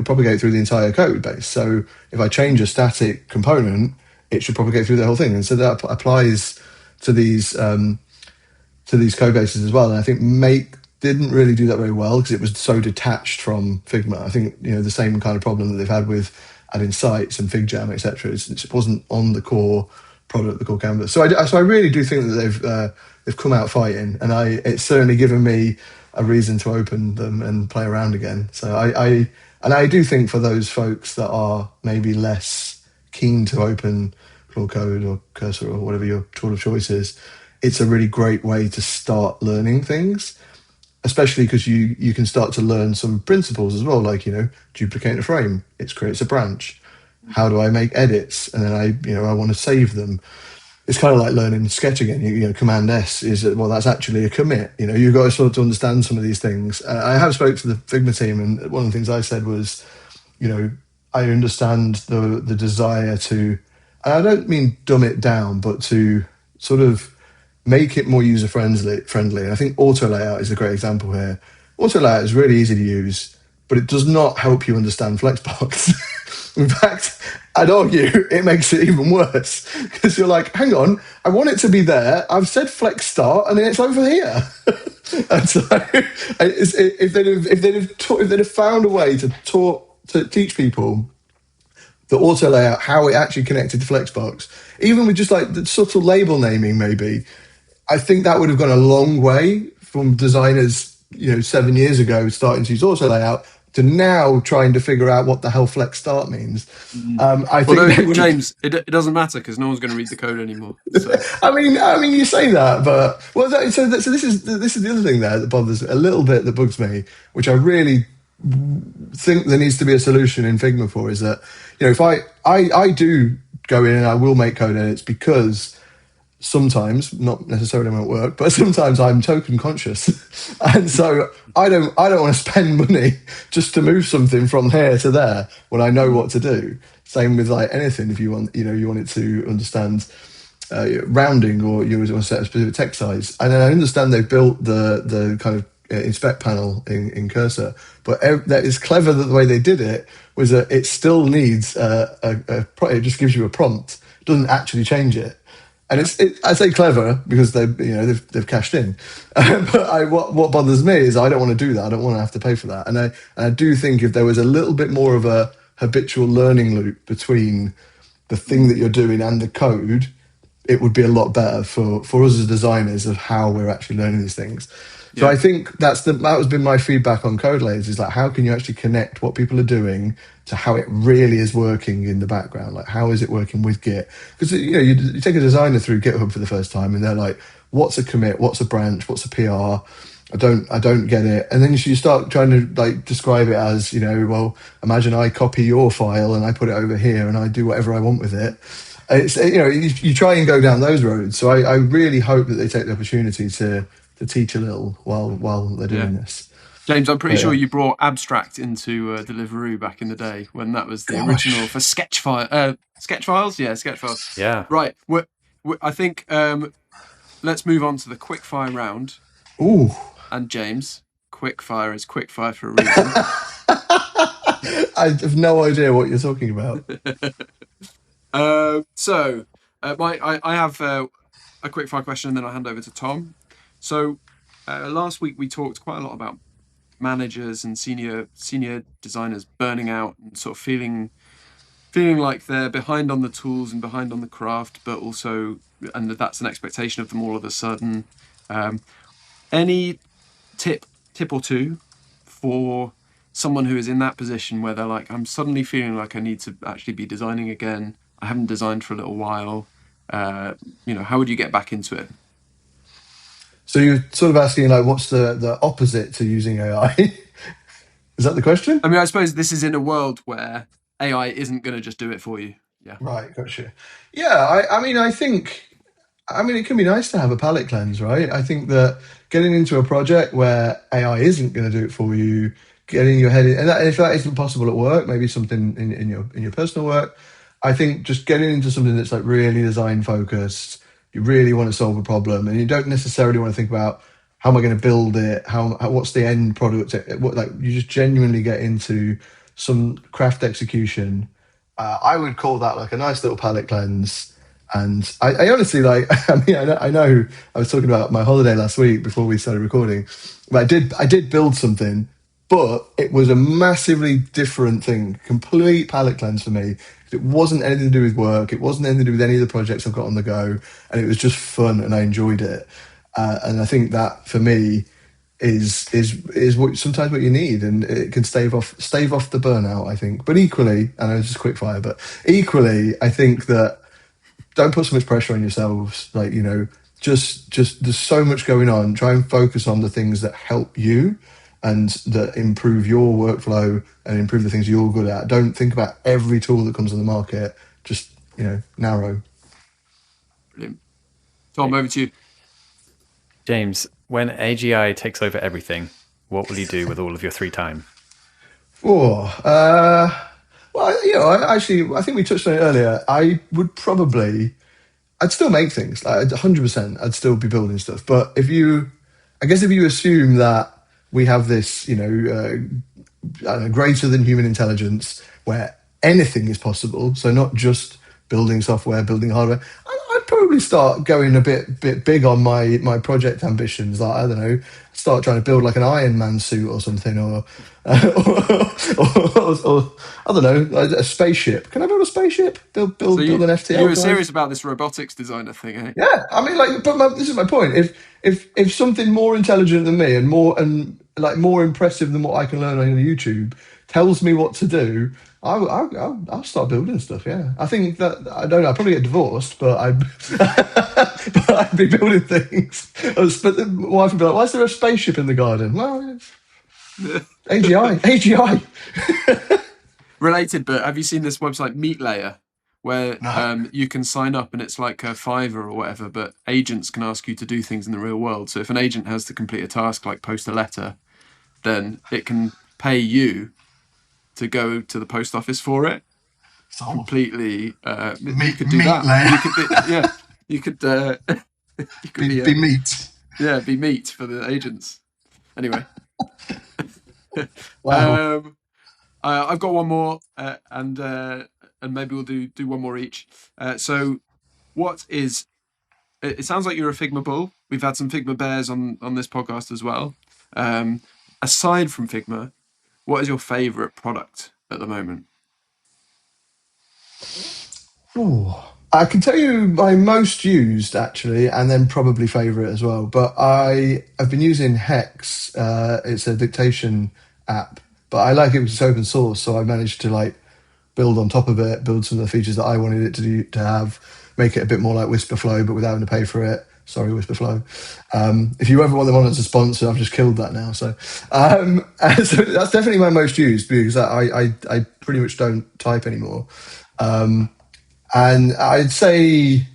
propagate through the entire code base. So if I change a static component, it should propagate through the whole thing, and so that applies to these code bases as well. And I think Make didn't really do that very well because it was so detached from Figma. I think the same kind of problem that they've had with adding sites and FigJam, etc. It wasn't on the core product, the core canvas. So I really do think that they've come out fighting, and it's certainly given me a reason to open them and play around again. So I do think for those folks that are maybe less keen to open Claude Code or Cursor or whatever your tool of choice is, it's a really great way to start learning things, especially because you can start to learn some principles as well, like, duplicate a frame, it creates a branch. How do I make edits? And then I want to save them. It's kind of like learning Sketch again. Command S is, that's actually a commit. You've got to sort of understand some of these things. I have spoke to the Figma team, and one of the things I said was, I understand the desire to, and I don't mean dumb it down, but to sort of make it more user friendly. And I think auto layout is a great example here. Auto layout is really easy to use, but it does not help you understand Flexbox. In fact, I'd argue it makes it even worse, because you're like, hang on, I want it to be there. I've said flex start, and then it's over here. And so, if they'd have found a way to teach people the auto layout, how it actually connected to Flexbox, even with just like the subtle label naming, maybe, I think that would have gone a long way from designers, 7 years ago starting to use auto layout to now trying to figure out what the hell flex start means. James, it doesn't matter because no one's going to read the code anymore. So. I mean, you say that, but so this is the other thing there that bothers a little bit, that bugs me, which I really think there needs to be a solution in Figma for, is that if I do go in and I will make code edits, because sometimes, not necessarily won't work, but sometimes I'm token conscious, and so I don't want to spend money just to move something from here to there when I know what to do. Same with like anything. If you want, you want it to understand rounding, or you want to set a specific text size. And I understand they built the kind of inspect panel in Cursor, but that is clever that the way they did it was that it still needs it just gives you a prompt, it doesn't actually change it. And I say clever because they've cashed in. But what bothers me is I don't want to do that. I don't want to have to pay for that. And I do think if there was a little bit more of a habitual learning loop between the thing that you're doing and the code, it would be a lot better for us as designers of how we're actually learning these things. So I think that has been my feedback on code layers, is like, how can you actually connect what people are doing to how it really is working in the background? Like, how is it working with Git? Because you take a designer through GitHub for the first time and they're like, what's a commit? What's a branch? What's a PR? I don't get it. And then you start trying to like describe it as, well, imagine I copy your file and I put it over here and I do whatever I want with it. It's you try and go down those roads. So I really hope that they take the opportunity to teach a little while they're doing this. James, I'm pretty sure you brought Abstract into Deliveroo back in the day when that was the original for sketch files. Yeah, sketch files. Yeah. Right. I think let's move on to the quickfire round. Ooh. And James, quickfire is quickfire for a reason. I have no idea what you're talking about. I have a quickfire question, and then I'll hand over to Tom. So last week we talked quite a lot about managers and senior designers burning out and sort of feeling like they're behind on the tools and behind on the craft, but also, and that's an expectation of them all of a sudden. Any tip or two for someone who is in that position where they're like, I'm suddenly feeling like I need to actually be designing again. I haven't designed for a little while. How would you get back into it? So you're sort of asking, like, what's the opposite to using AI? Is that the question? I mean, I suppose this is in a world where AI isn't going to just do it for you. Yeah. Right, gotcha. Yeah, I think it can be nice to have a palette cleanse, right? I think that getting into a project where AI isn't going to do it for you, getting your head in, and if that isn't possible at work, maybe something in your personal work, I think just getting into something that's like really design focused, you really want to solve a problem, and you don't necessarily want to think about how am I going to build it, what's the end product, you just genuinely get into some craft execution. I would call that like a nice little palette cleanse. And I honestly I know I was talking about my holiday last week before we started recording, but I did build something, but it was a massively different thing, complete palette cleanse for me. It wasn't anything to do with work. It wasn't anything to do with any of the projects I've got on the go. And it was just fun and I enjoyed it. And I think that for me is sometimes what you need, and it can stave off the burnout, I think. But equally, I know it's just quick fire, but equally, I think that don't put so much pressure on yourselves. Like, just there's so much going on. Try and focus on the things that help you and that improve your workflow and improve the things you're good at. Don't think about every tool that comes on the market. Just, narrow. Brilliant. Tom, over to you. James, when AGI takes over everything, what will you do with all of your free time? Well, I think we touched on it earlier. I'd still make things. Like 100%, I'd still be building stuff. But if you assume that we have this, greater than human intelligence where anything is possible, so not just building software, building hardware, I'd probably start going a bit big on my project ambitions. Like, I don't know, start trying to build like an Iron Man suit or something, or I don't know, a spaceship. Can I build a spaceship? Build an FTL. You were serious about this robotics designer thing, eh? Yeah, I mean, this is my point. If something more intelligent than me and more impressive than what I can learn on YouTube tells me what to do, I'll start building stuff. Yeah, I think that I'd probably get divorced, but I'd be building things. But the wife would be like, "Why is there a spaceship in the garden?" Well, AGI. Related, but have you seen this website Meat Layer, where you can sign up and it's like a Fiverr or whatever, but agents can ask you to do things in the real world. So if an agent has to complete a task like post a letter, then it can pay you to go to the post office for it. Completely, you could do that. You could you could Be meat. be meat for the agents. Anyway, Wow. I've got one more, and maybe we'll do one more each. So, what is? It sounds like you're a Figma bull. We've had some Figma bears on this podcast as well. Aside from Figma, what is your favourite product at the moment? Ooh. I can tell you my most used actually, and then probably favourite as well. But I've been using Hex. It's a dictation app, but I like it because it's open source, so I managed to like build on top of it, build some of the features that I wanted it to have, make it a bit more like Whisperflow, but without having to pay for it. Sorry, Whisperflow. If you ever want them on as a sponsor, I've just killed that now. So, so that's definitely my most used because I pretty much don't type anymore. And I'd say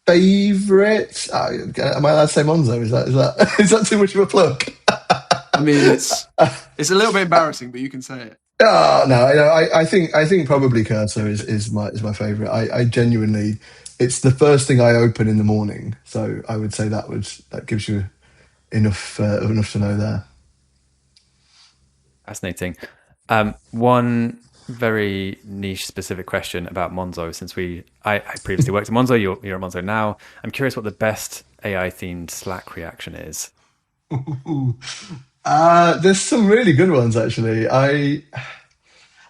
favourite. Am I allowed to say Monzo? Is that is that too much of a plug? I mean, it's a little bit embarrassing, but you can say it. Oh, no, I think probably Cursor is my favourite. I genuinely, it's the first thing I open in the morning, so I would say that gives you enough to know there. Fascinating. One very niche specific question about Monzo, since I previously worked at Monzo, you're at Monzo now. I'm curious what the best AI themed Slack reaction is. There's some really good ones actually. I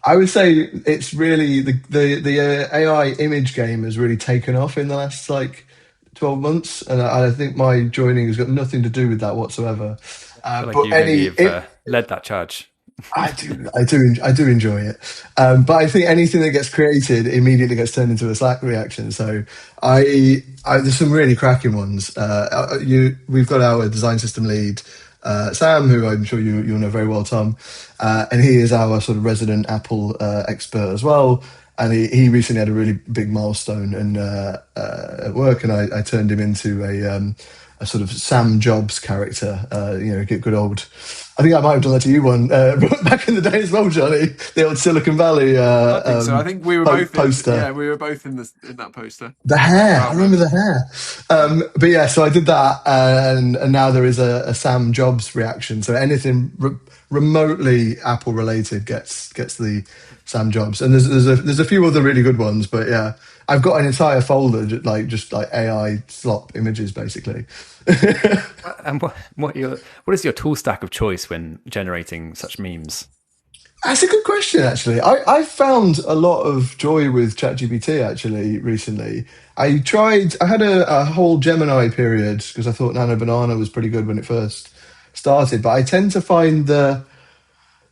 would say it's really the AI image game has really taken off in the last like 12 months, and I think my joining has got nothing to do with that whatsoever. I feel like But you maybe have led that charge. I do enjoy it, but I think anything that gets created immediately gets turned into a Slack reaction. So there's some really cracking ones. We've got our design system lead, Sam, who I'm sure you'll know very well, Tom, and he is our sort of resident Apple expert as well. And he recently had a really big milestone and at work, and I turned him into a sort of Sam Jobs character. Good old. I think I might have done that to you one back in the day as well, Jonny. The old Silicon Valley. I think so. I think we were both poster. We were both in that poster. The hair. I remember the hair. But yeah, so I did that, and now there is a Sam Jobs reaction. So anything remotely Apple related gets the Sam Jobs, and there's a few other really good ones. But yeah, I've got an entire folder just like AI slop images basically. And what is your tool stack of choice when generating such memes? That's a good question, actually. I've found a lot of joy with ChatGPT, actually, recently. I had a whole Gemini period because I thought Nano Banana was pretty good when it first started, but I tend to find the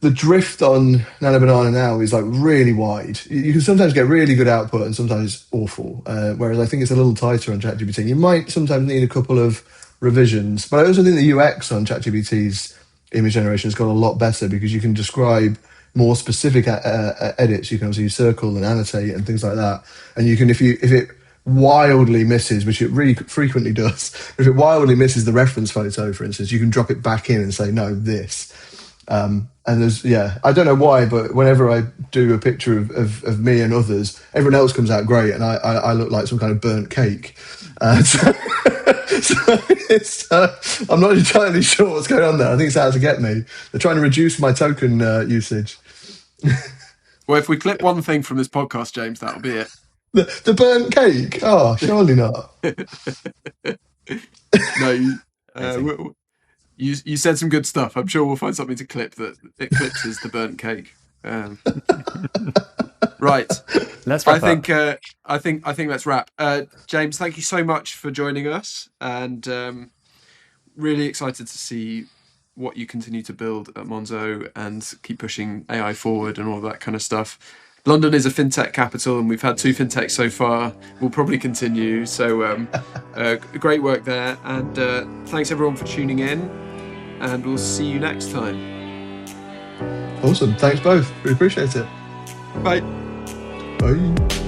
drift on Nano Banana now is like really wide. You can sometimes get really good output and sometimes it's awful, whereas I think it's a little tighter on ChatGPT. You might sometimes need a couple of revisions, but I also think the UX on ChatGPT's image generation has got a lot better because you can describe more specific edits. You can obviously circle and annotate and things like that. And you can, if it wildly misses, which it really frequently does, if it wildly misses the reference photo, for instance, you can drop it back in and say, no, this. And I don't know why, but whenever I do a picture of me and others, everyone else comes out great, and I look like some kind of burnt cake. I'm not entirely sure what's going on there. I think it's out to get me. They're trying to reduce my token usage. Well, if we clip one thing from this podcast, James, that'll be it. The burnt cake? Oh, surely not. No, you said some good stuff. I'm sure we'll find something to clip that eclipses the burnt cake. Right. Let's wrap up. I think let's wrap. James, thank you so much for joining us, and really excited to see what you continue to build at Monzo and keep pushing AI forward and all that kind of stuff. London is a fintech capital, and we've had 2 fintechs so far. We'll probably continue. So great work there, and thanks everyone for tuning in, and we'll see you next time. Awesome. Thanks both. We appreciate it. Bye. Bye.